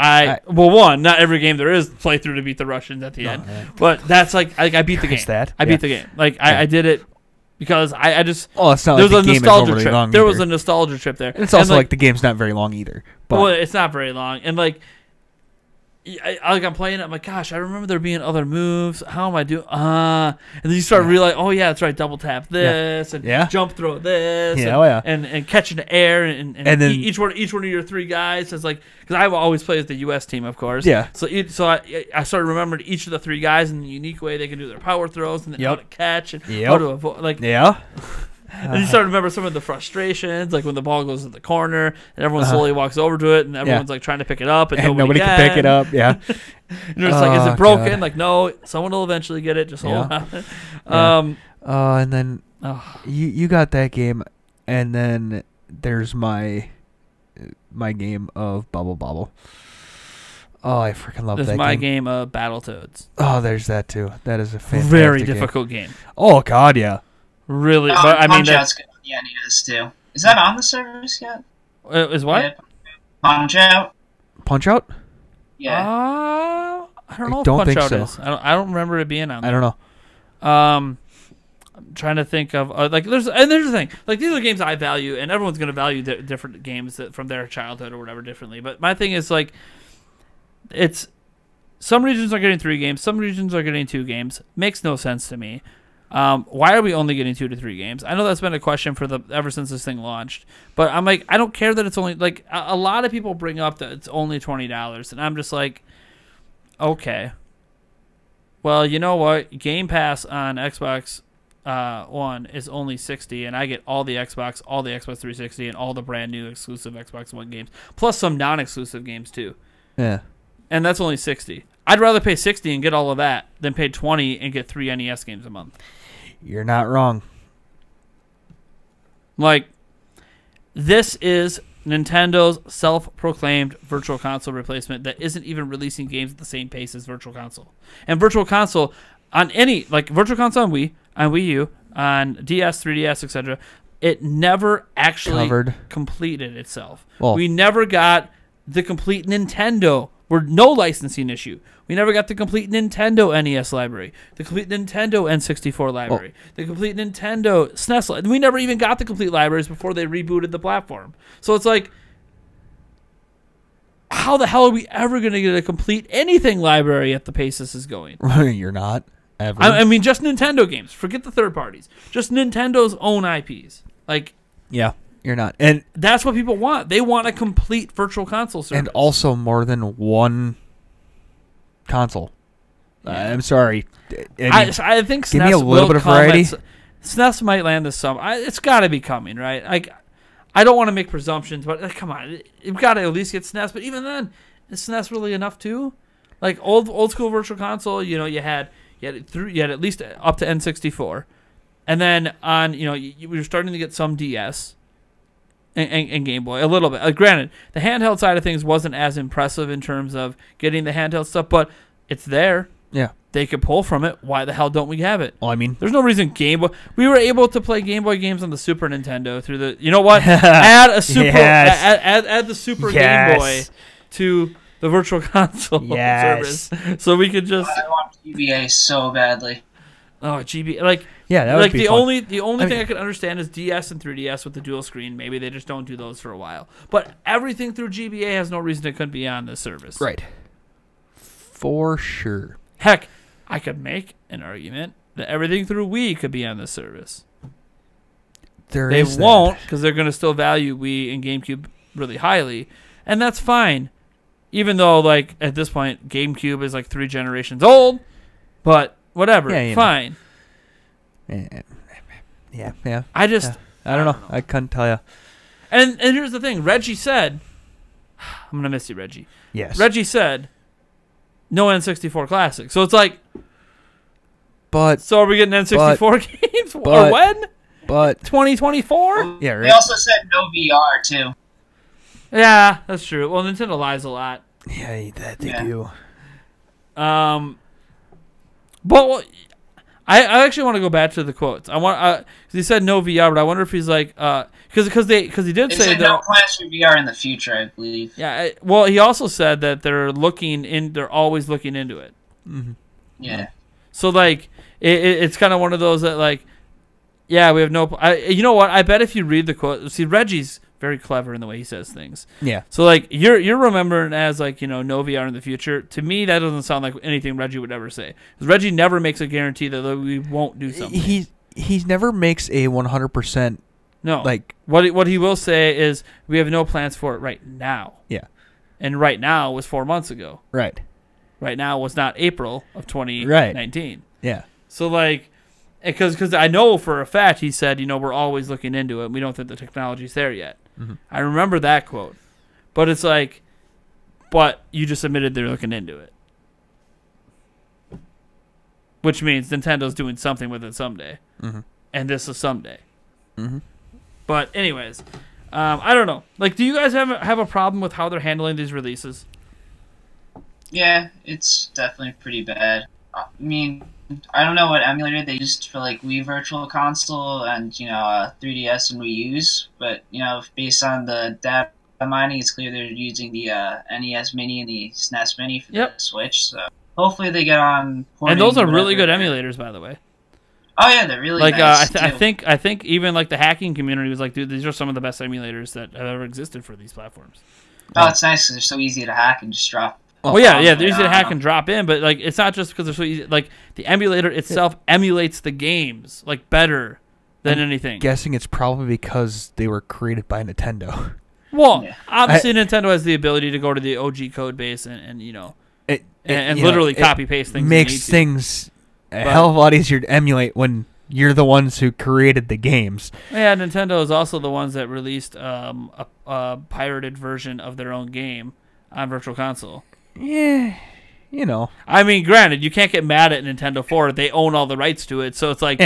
one, not every game there is play through to beat the Russians at the end, but that's like I beat the game. I beat the game. Like I did it because I just. Oh, it's not there like was the a game is nostalgia overly trip. long There was either. a nostalgia trip there. And it's also and like the game's not very long either. But well, it's not very long, and like. I'm playing it. I'm like, gosh, I remember there being other moves. How am I doing? And then you start realizing, oh yeah, that's right. Double tap this and jump throw this. And catch in the air and then each one of your three guys is like, because I always play as the U.S. team, of course. Yeah. So I started remembering each of the three guys in the unique way they can do their power throws and then how to catch and how to avoid. Like And you start to remember some of the frustrations, like when the ball goes in the corner and everyone slowly walks over to it and everyone's like trying to pick it up and nobody can pick it up. Yeah. And you're just like, is it broken? God. Like, no, someone will eventually get it. Just hold on. And then you got that game, and then there's my game of Bubble Bobble. Oh, I freaking love that game. There's my game of Battletoads. Oh, there's that too. That is a fantastic very difficult game. Oh God, yeah. Really, but I mean, Punch-Out's good on the NES too. Is that on the service yet? Is what? Yeah. Punch-Out? Punch-Out? Yeah. I don't know. I don't if think Punch-Out so. is. I don't remember it being on there. I don't know. I'm trying to think of like there's the thing, like these are games I value, and everyone's gonna value different games from their childhood or whatever differently. But my thing is like, it's some regions are getting 3 games, some regions are getting 2 games. Makes no sense to me. Why are we only getting 2 to 3 games? I know that's been a question for ever since this thing launched, but I'm like, I don't care that it's only like a lot of people bring up that it's only $20, and I'm just like, okay, well, you know what? Game Pass on Xbox One is only $60, and I get all the Xbox 360, and all the brand new exclusive Xbox One games, plus some non-exclusive games too. Yeah, and that's only $60. I'd rather pay $60 and get all of that than pay $20 and get 3 NES games a month. You're not wrong. Like, this is Nintendo's self-proclaimed Virtual Console replacement that isn't even releasing games at the same pace as Virtual Console. And Virtual Console on Virtual Console on Wii U, on DS, 3DS, etc., it never actually completed itself. Well, we never got the complete Nintendo. We're no licensing issue. We never got the complete Nintendo NES library, the complete Nintendo N64 library, the complete Nintendo SNES library. We never even got the complete libraries before they rebooted the platform. So it's like, how the hell are we ever going to get a complete anything library at the pace this is going? You're not, ever. I mean, just Nintendo games. Forget the third parties. Just Nintendo's own IPs. Like, yeah. You're not. And that's what people want. They want a complete Virtual Console service. And also more than one console. Yeah. I'm sorry. I think SNES give me a little bit of variety. SNES might land this summer. It's got to be coming, right? I don't want to make presumptions, but come on. You've got to at least get SNES. But even then, is SNES really enough too? Like old school Virtual Console, you had at least up to N64. And then on, we were starting to get some DS. And Game Boy a little bit. Granted, the handheld side of things wasn't as impressive in terms of getting the handheld stuff, but it's there. Yeah. they could pull from it. Why the hell don't we have it? Well, I mean, There's no reason Game Boy. We were able to play Game Boy games on the Super Nintendo through the. You know what? Add a super. Add the Super Game Boy to the Virtual Console service, so we could just. I want GBA so badly. Oh, GB like. Yeah, that would like be the fun. only thing I could understand is DS and 3DS with the dual screen. Maybe they just don't do those for a while. But everything through GBA has no reason it couldn't be on this service. Right. For sure. Heck, I could make an argument that everything through Wii could be on this service. They won't, because they're going to still value Wii and GameCube really highly, and that's fine. Even though, like, at this point, GameCube is like 3 generations old, but whatever, fine. Yeah. I just... I don't know. I couldn't tell you. And here's the thing. Reggie said... I'm going to miss you, Reggie. Yes. Reggie said, no N64 Classic. So it's like... But... So are we getting N64 games? Or when? But 2024? Yeah, right. They also said no VR too. Yeah, that's true. Well, Nintendo lies a lot. Yeah, that they do. But I actually want to go back to the quotes. I want cause he said no VR, but I wonder if he's like because he did say no plans for VR in the future, I believe. Yeah. Well, he also said that they're always looking into it. Mm-hmm. Yeah. So like it's kind of one of those that like. Yeah, we have no... you know what? I bet if you read the quote... See, Reggie's very clever in the way he says things. Yeah. So, like, you're remembering as, like, no VR in the future. To me, that doesn't sound like anything Reggie would ever say. Because Reggie never makes a guarantee that we won't do something. He never makes a 100%... No. Like... What he will say is, we have no plans for it right now. Yeah. And right now was 4 months ago. Right. Right now was not April of 2019. Right. Yeah. So, like... Because I know for a fact he said, we're always looking into it. We don't think the technology's there yet. Mm-hmm. I remember that quote. But it's like, but you just admitted they're looking into it. Which means Nintendo's doing something with it someday. Mm-hmm. And this is someday. Mm-hmm. But anyways, I don't know. Like, do you guys have a problem with how they're handling these releases? Yeah, it's definitely pretty bad. I mean... I don't know what emulator they used for like Wii Virtual Console and 3DS and Wii U's, but based on the data mining, it's clear they're using the NES Mini and the SNES Mini for the Switch. So hopefully they get on. And those are really good emulators, by the way. Oh yeah, they're really like nice I think even like the hacking community was like, dude, these are some of the best emulators that have ever existed for these platforms. Oh, it's nice because they're so easy to hack and just drop. Well, yeah, they're easy to hack and drop in, but like it's not just because they're so easy. Like the emulator itself emulates the games like better than anything. Guessing it's probably because they were created by Nintendo. Well, obviously Nintendo has the ability to go to the OG code base and literally copy paste things. Makes things a hell of a lot easier to emulate when you're the ones who created the games. Yeah, Nintendo is also the ones that released a pirated version of their own game on Virtual Console. Yeah, I mean, granted, you can't get mad at Nintendo for it. They own all the rights to it, so it's like,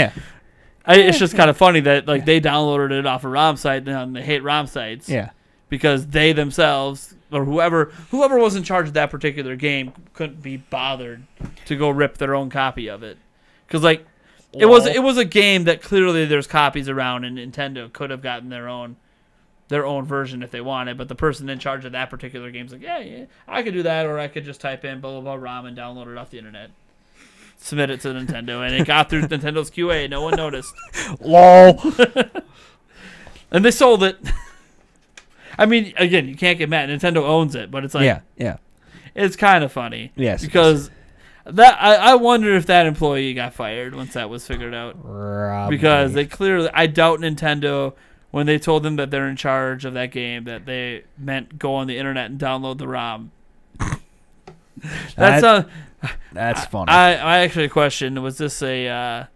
it's just kind of funny that like they downloaded it off a ROM site and they hate ROM sites. Yeah, because they themselves or whoever was in charge of that particular game couldn't be bothered to go rip their own copy of it. Because like it was a game that clearly there's copies around, and Nintendo could have gotten their own version if they wanted, but the person in charge of that particular game's like, yeah, I could do that, or I could just type in blah blah blah ROM and download it off the internet, submit it to Nintendo, and it got through Nintendo's QA. No one noticed. Lol. And they sold it. I mean, again, you can't get mad. Nintendo owns it, but it's like, yeah, it's kind of funny. Yes, because that I wonder if that employee got fired once that was figured out. Probably. Because they clearly, I doubt Nintendo, when they told them that they're in charge of that game, that they meant go on the internet and download the ROM. That's funny. I actually questioned, was this a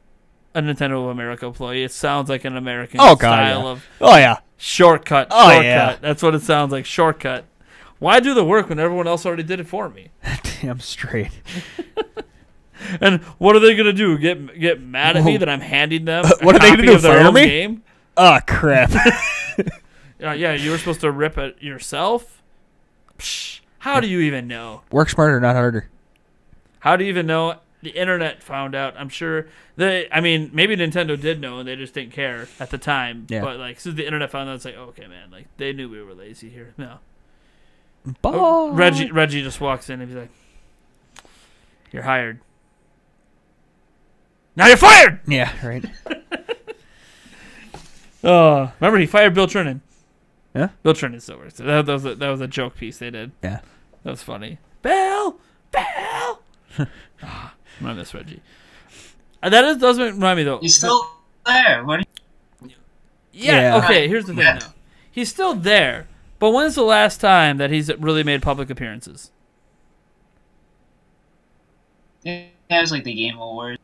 Nintendo of America employee? It sounds like an American style of shortcut. Yeah. That's what it sounds like, shortcut. Why do the work when everyone else already did it for me? Damn straight. And what are they going to do? Get mad at me that I'm handing them what are they going to do, fire me? Game? Oh, crap. Yeah, you were supposed to rip it yourself? Psh, how do you even know? Work smarter, not harder. How do you even know the internet found out. I'm sure maybe Nintendo did know and they just didn't care at the time. Yeah. But like, since the internet found out, it's like, okay, man, like they knew we were lazy here. No. But Reggie just walks in and he's like, "You're hired. Now you're fired." Yeah, right. Oh, remember he fired Bill Trinan. Yeah. Bill Trinan still works. That was a joke piece they did. Yeah. That was funny. Bill. I miss Reggie. Does remind me though. He's still there. What? Yeah. Yeah. Okay. Here's the thing. Though. He's still there, but when's the last time that he's really made public appearances? It was like the Game Awards.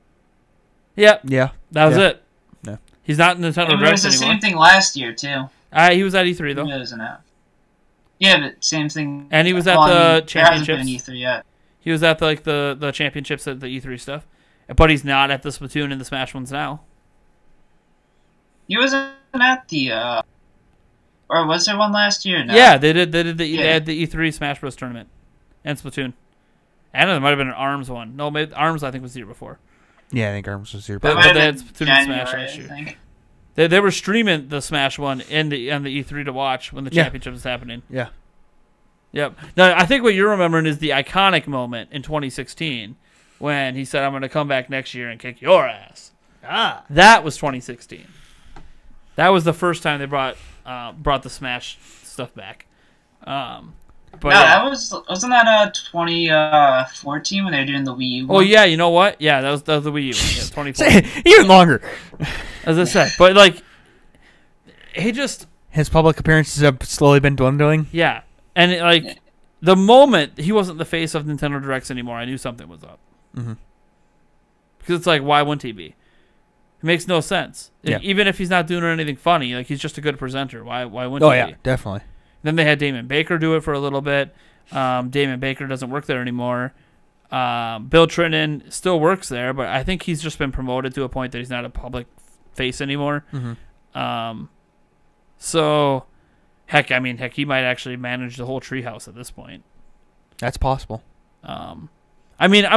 Yep. Yeah. That was it. Yeah. He's not in Nintendo It Direct was the anymore. same thing last year too. He was at E3 though. He wasn't out. Yeah, but same thing. And he was at Well, the there hasn't been championships. an E3 yet. He was at the championships at the E3 stuff, but he's not at the Splatoon and the Smash ones now. He wasn't at the. Or was there one last year? No. Yeah, they had the E3 Smash Bros tournament and Splatoon, and there might have been an ARMS one. No, maybe ARMS I think was the year before. Yeah, I think Arms was here. But That might they have had been Splatoon and Smash January, last I year. think. They were streaming the Smash one on the E3 to watch when the championship was happening. Yeah. Yep. Now I think what you're remembering is the iconic moment in 2016 when he said, "I'm going to come back next year and kick your ass." That was 2016. That was the first time they brought the Smash stuff back. But No, yeah. wasn't that 2014 when they were doing the Wii U? Oh one? yeah, you know what? Yeah, that was the Wii U. Yeah, 2014. Even longer. As I said, but like, he just His public appearances have slowly been dwindling. yeah, and the moment he wasn't the face of Nintendo Directs anymore, I knew something was up. Mm-hmm. Because it's like, why wouldn't he be? It makes no sense. Yeah. Even if he's not doing anything funny, like he's just a good presenter. Why wouldn't Oh he yeah, be? definitely. Then they had Damon Baker do it for a little bit. Damon Baker doesn't work there anymore. Bill Trinan still works there, but I think he's just been promoted to a point that he's not a public face anymore. Mm-hmm. So, heck, he might actually manage the whole treehouse at this point. That's possible. I'm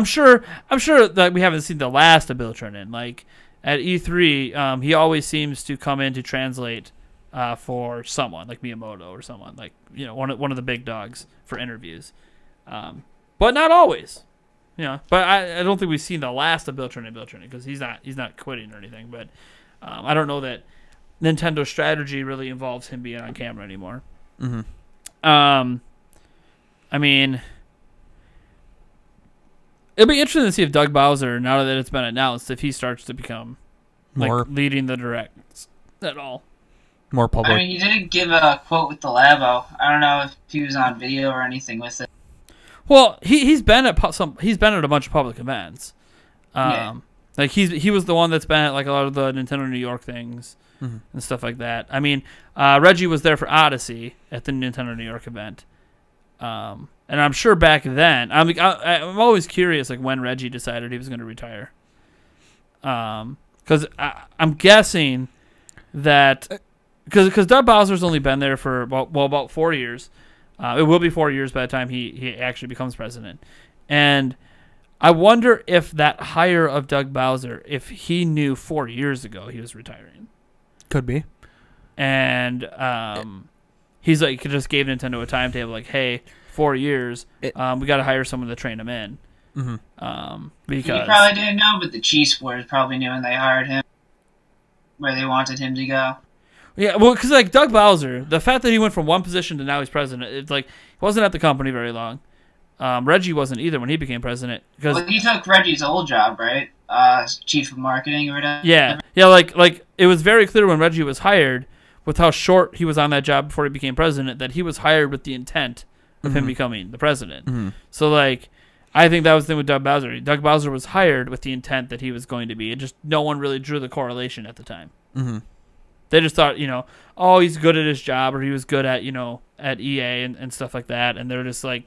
sure that we haven't seen the last of Bill Trinan. Like at E3, he always seems to come in to translate for someone like Miyamoto or someone like one of the big dogs for interviews, but not always. But I don't think we've seen the last of Bill Trinan because he's not quitting or anything. But I don't know that Nintendo's strategy really involves him being on camera anymore. Mm-hmm. It'll be interesting to see if Doug Bowser, now that it's been announced, if he starts to become More leading the directs at all. more public. I mean, he didn't give a quote with the Labo. I don't know if he was on video or anything with it. Well, he's been at a bunch of public events. Yeah. Like he was the one that's been at like a lot of the Nintendo New York things Mm-hmm. and stuff like that. I mean, Reggie was there for Odyssey at the Nintendo New York event. And I'm sure back then, I'm always curious like when Reggie decided he was going to retire. Because I'm guessing that because Doug Bowser's only been there for about 4 years. It will be 4 years by the time he actually becomes president. And I wonder if that hire of Doug Bowser, if he knew 4 years ago he was retiring. Could be. And he's like, just gave Nintendo a timetable like, hey, 4 years, we got to hire someone to train him in. Mm-hmm. He Because probably didn't know, but the Chiefs board probably knew when they hired him where they wanted him to go. yeah, well, because like Doug Bowser, the fact that he went from one position to now he's president, it's like he wasn't at the company very long. Reggie wasn't either when he became president. Because Well, he took Reggie's old job, right? Chief of marketing or whatever. yeah, like it was very clear when Reggie was hired, with how short he was on that job before he became president, that he was hired with the intent of him becoming the president. Mm-hmm. So like, I think that was the thing with Doug Bowser. Doug Bowser was hired with the intent that he was going to be. It just no one really drew the correlation at the time. Mm-hmm. They just thought, oh, he's good at his job, or he was good at at EA and stuff like that, and they're just like,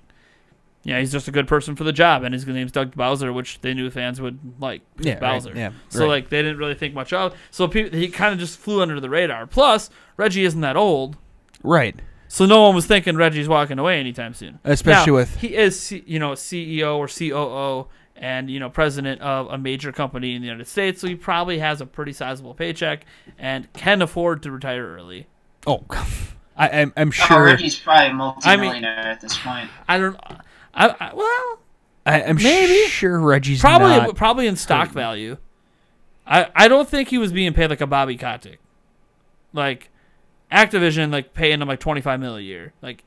yeah, he's just a good person for the job, and his name's Doug Bowser, which they knew fans would like. Yeah, Bowser. right, yeah, So right. like they didn't really think much of. So he kind of just flew under the radar. Plus, Reggie isn't that old, Right. so no one was thinking Reggie's walking away anytime soon. Especially Now, with he is CEO or COO, and president of a major company in the United States, so he probably has a pretty sizable paycheck and can afford to retire early. Oh, I'm sure he's probably a multi-millionaire at this point. I don't. I'm maybe. sure Reggie's probably in stock value. I don't think he was being paid like a Bobby Kotick. Like Activision, like paying him like $25 million a year. Like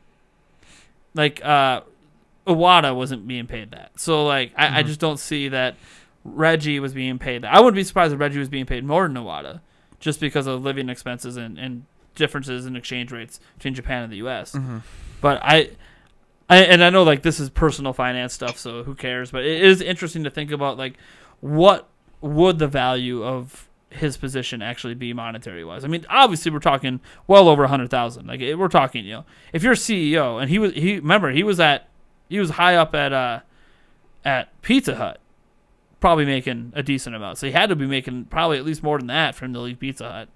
Iwata wasn't being paid that. So like I just don't see that Reggie was being paid that. I wouldn't be surprised if Reggie was being paid more than Iwata, just because of living expenses and differences in exchange rates between Japan and the U.S. Mm-hmm. But I know like this is personal finance stuff, so who cares? But it is interesting to think about like what would the value of his position actually be monetary wise. I mean, obviously we're talking well over 100,000. Like we're talking, if you're CEO and he was high up at Pizza Hut, probably making a decent amount. So he had to be making probably at least more than that for him to leave Pizza Hut.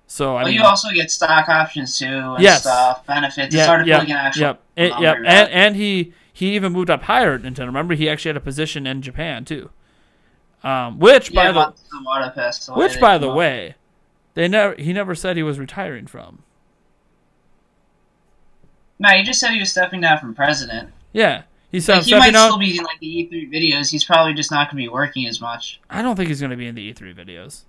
So I mean, you also get stock options too and stuff, benefits. It started putting an actual number. And he even moved up higher at Nintendo. Remember, he actually had a position in Japan too. Which by the way, he never said he was retiring from. No, he just said he was stepping down from president. Yeah, he said he might still be in like the E3 videos. He's probably just not going to be working as much. I don't think he's going to be in the E3 videos.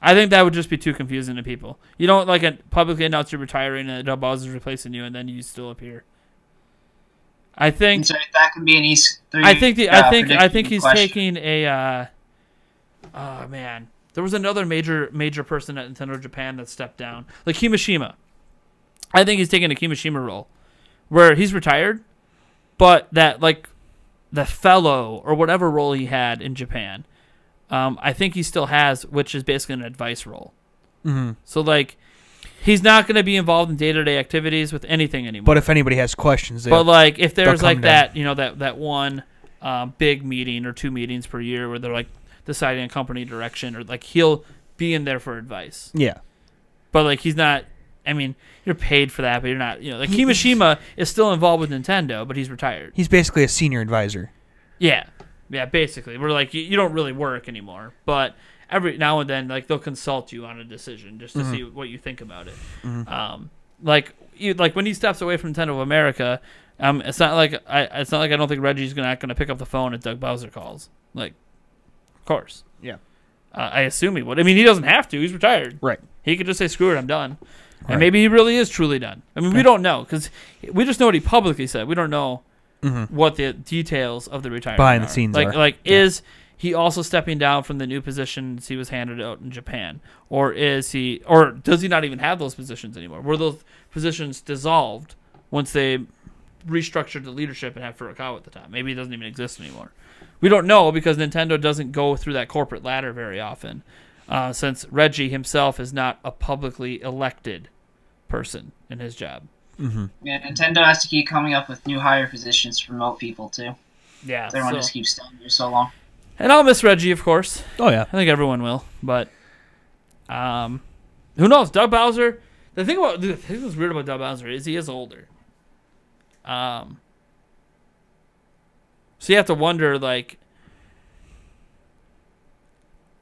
I think that would just be too confusing to people. You don't publicly announce you're retiring and Doug Bowser's replacing you, and then you still appear. I think that could be an E3. I think he's taking a. Oh man, there was another major person at Nintendo Japan that stepped down, like Kimishima. I think he's taking a Kimishima role, where he's retired, but that like the fellow or whatever role he had in Japan, I think he still has, which is basically an advice role. Mm-hmm. So like. He's not going to be involved in day-to-day activities with anything anymore. But if anybody has questions, if there's like that, that one big meeting or two meetings per year where they're like deciding a company direction, or like he'll be in there for advice. Yeah. But like he's not. I mean, you're paid for that, but you're not. Like Kimishima is still involved with Nintendo, but he's retired. He's basically a senior advisor. Yeah, basically, we're like you don't really work anymore, but. Every now and then, like they'll consult you on a decision just to see what you think about it. Mm-hmm. Like when he steps away from Nintendo of America, it's not like I don't think Reggie's not gonna pick up the phone if Doug Bowser calls. Like, of course, yeah. I assume he would. I mean, he doesn't have to. He's retired. Right. He could just say, "Screw it, I'm done," and right. maybe he really is truly done. I mean, we don't know because we just know what he publicly said. We don't know what the details of the retirement behind are. the scenes is he also stepping down from the new positions he was handed out in Japan? Or does he not even have those positions anymore? Were those positions dissolved once they restructured the leadership and had Furukawa at the time? Maybe it doesn't even exist anymore. We don't know because Nintendo doesn't go through that corporate ladder very often, since Reggie himself is not a publicly elected person in his job. Mm-hmm. Yeah, Nintendo has to keep coming up with new hire positions to promote people too. Yeah, everyone just keeps staying there so long. And I'll miss Reggie, of course. Oh, yeah. I think everyone will. But who knows? Doug Bowser. The thing that's weird about Doug Bowser is he is older. So you have to wonder, like...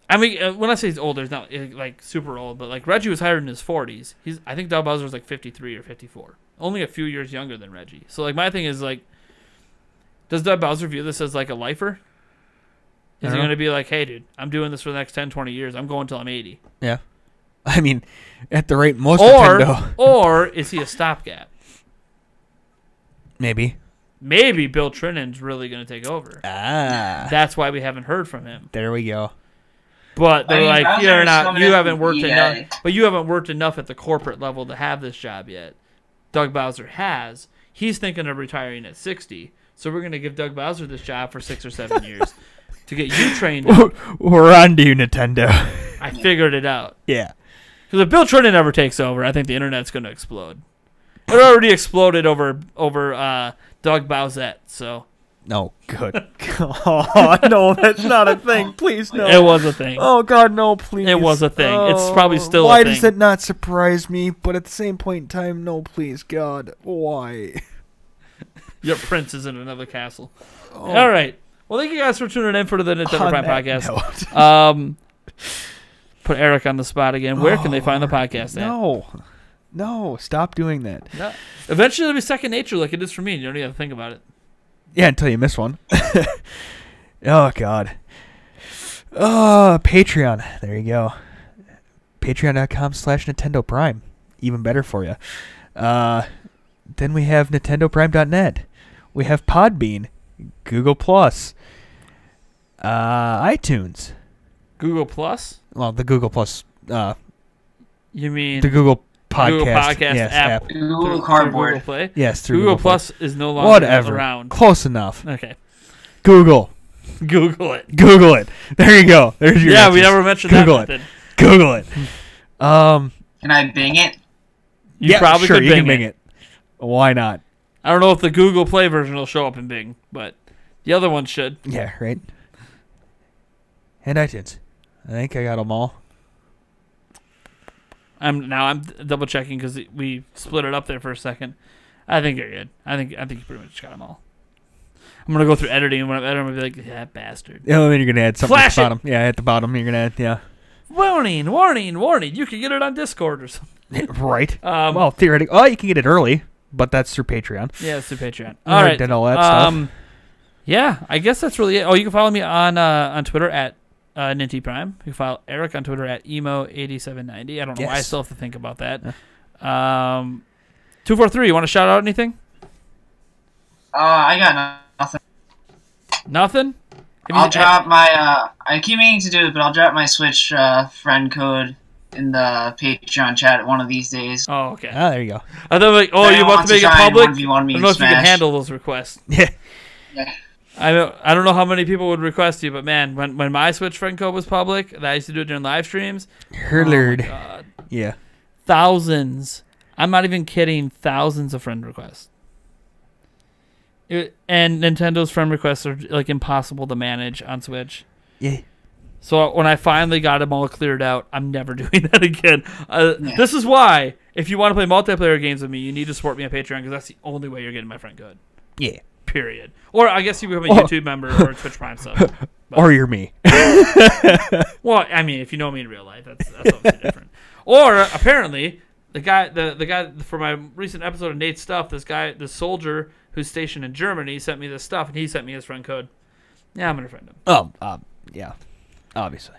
I mean, when I say he's older, it's not like super old, but like Reggie was hired in his 40s. I think Doug Bowser was like 53 or 54. Only a few years younger than Reggie. So like my thing is like, does Doug Bowser view this as like a lifer? Is he going to be like, hey, dude, I'm doing this for the next 10, 20 years. I'm going till I'm 80. Yeah. I mean, at the rate most Nintendo... Or is he a stopgap? Maybe. Maybe Bill Trinin's really going to take over. Ah. That's why we haven't heard from him. There we go. But they're you haven't worked enough. But you haven't worked enough at the corporate level to have this job yet. Doug Bowser has. He's thinking of retiring at 60. So we're going to give Doug Bowser this job for 6 or 7 years. To get you trained up. We're on to you, Nintendo. I figured it out. Yeah. Because if Bill Trinen ever takes over, I think the internet's going to explode. It already exploded over Doug Bowsette, so... No, good. Oh, no, that's not a thing. Please, no. It was a thing. Oh, God, no, please. It was a thing. Oh, it's probably still a why thing. Why does it not surprise me? But at the same point in time, no, please, God. Why? Your prince is in another castle. Oh. All right. Well, thank you guys for tuning in for the Nintendo On Prime that podcast. Put Eric on the spot again. Where can they find the podcast at? No, stop doing that. No. Eventually, it'll be second nature like it is for me. You don't even have to think about it. Yeah, until you miss one. Oh, God. Oh, Patreon. There you go. Patreon.com/Nintendo Prime. Even better for you. Then we have NintendoPrime.net. We have Podbean, Google Plus, iTunes. Google Plus? Well, the Google Plus. You mean the Google Podcast, Google Podcast app? Google Cardboard. Google Play? Yes, through Google Play. Plus is no longer around. Close enough. Okay. Google it. Google it. There you go. There's your Yeah, answers. we never mentioned Google that method. Google it. Can I Bing it? You probably sure, could you Bing can Bing it. Why not? I don't know if the Google Play version will show up in Bing, but the other one should. Yeah, right. And iTunes. I think I got them all. I'm double checking because we split it up there for a second. I think you're good. I think you pretty much got them all. I'm gonna go through editing, and when I'm editing, I'm gonna be like, "That bastard." Oh, then you're gonna add something Flash at the bottom. Yeah, at the bottom, you're gonna add Warning! You can get it on Discord or something. Right. Well, theoretically, you can get it early, but that's through Patreon. Yeah, it's through Patreon. All right. Did all that stuff. Yeah, I guess that's really it. Oh, you can follow me on Twitter at Ninty Prime. You can follow Eric on Twitter at emo8790. I don't know why I still have to think about that. 243. You want to shout out anything? I got nothing. Nothing. I'll drop my. I keep meaning to do it, but I'll drop my Switch friend code in the Patreon chat one of these days. Oh, okay. Ah, there you go. I thought like, you're about to make it public. I don't know if you can handle those requests. Yeah. I don't know how many people would request you, but man, when my Switch friend code was public, and I used to do it during live streams. Hurlard. Oh my God. Yeah. Thousands. I'm not even kidding. Thousands of friend requests. And Nintendo's friend requests are like impossible to manage on Switch. Yeah. So when I finally got them all cleared out, I'm never doing that again. This is why, if you want to play multiplayer games with me, you need to support me on Patreon because that's the only way you're getting my friend code. Yeah. Period. Or I guess you become a YouTube member or a Twitch Prime sub. Or you're me. Well, I mean, if you know me in real life, that's obviously different. Or apparently, the guy for my recent episode of Nate's Stuff, this soldier who's stationed in Germany sent me this stuff, and he sent me his friend code. Yeah, I'm gonna friend him. Oh, yeah, obviously.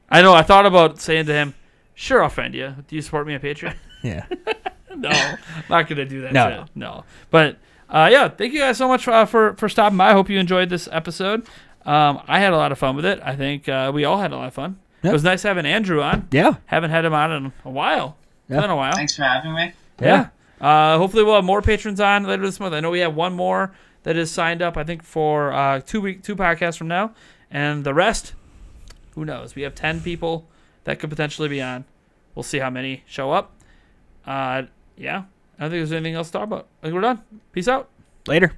I know. I thought about saying to him, "Sure, I'll friend you. Do you support me on Patreon?" Yeah. No, I'm not gonna do that. No. But yeah, thank you guys so much for stopping by. I hope you enjoyed this episode. I had a lot of fun with it. I think we all had a lot of fun. Yep. It was nice having Andrew on. Yeah. Haven't had him on in a while. It's been a while. Thanks for having me. Yeah. Hopefully we'll have more patrons on later this month. I know we have one more that is signed up, I think, for 2 podcasts from now. And the rest, who knows? We have 10 people that could potentially be on. We'll see how many show up. Yeah. I don't think there's anything else to talk about. I think we're done. Peace out. Later.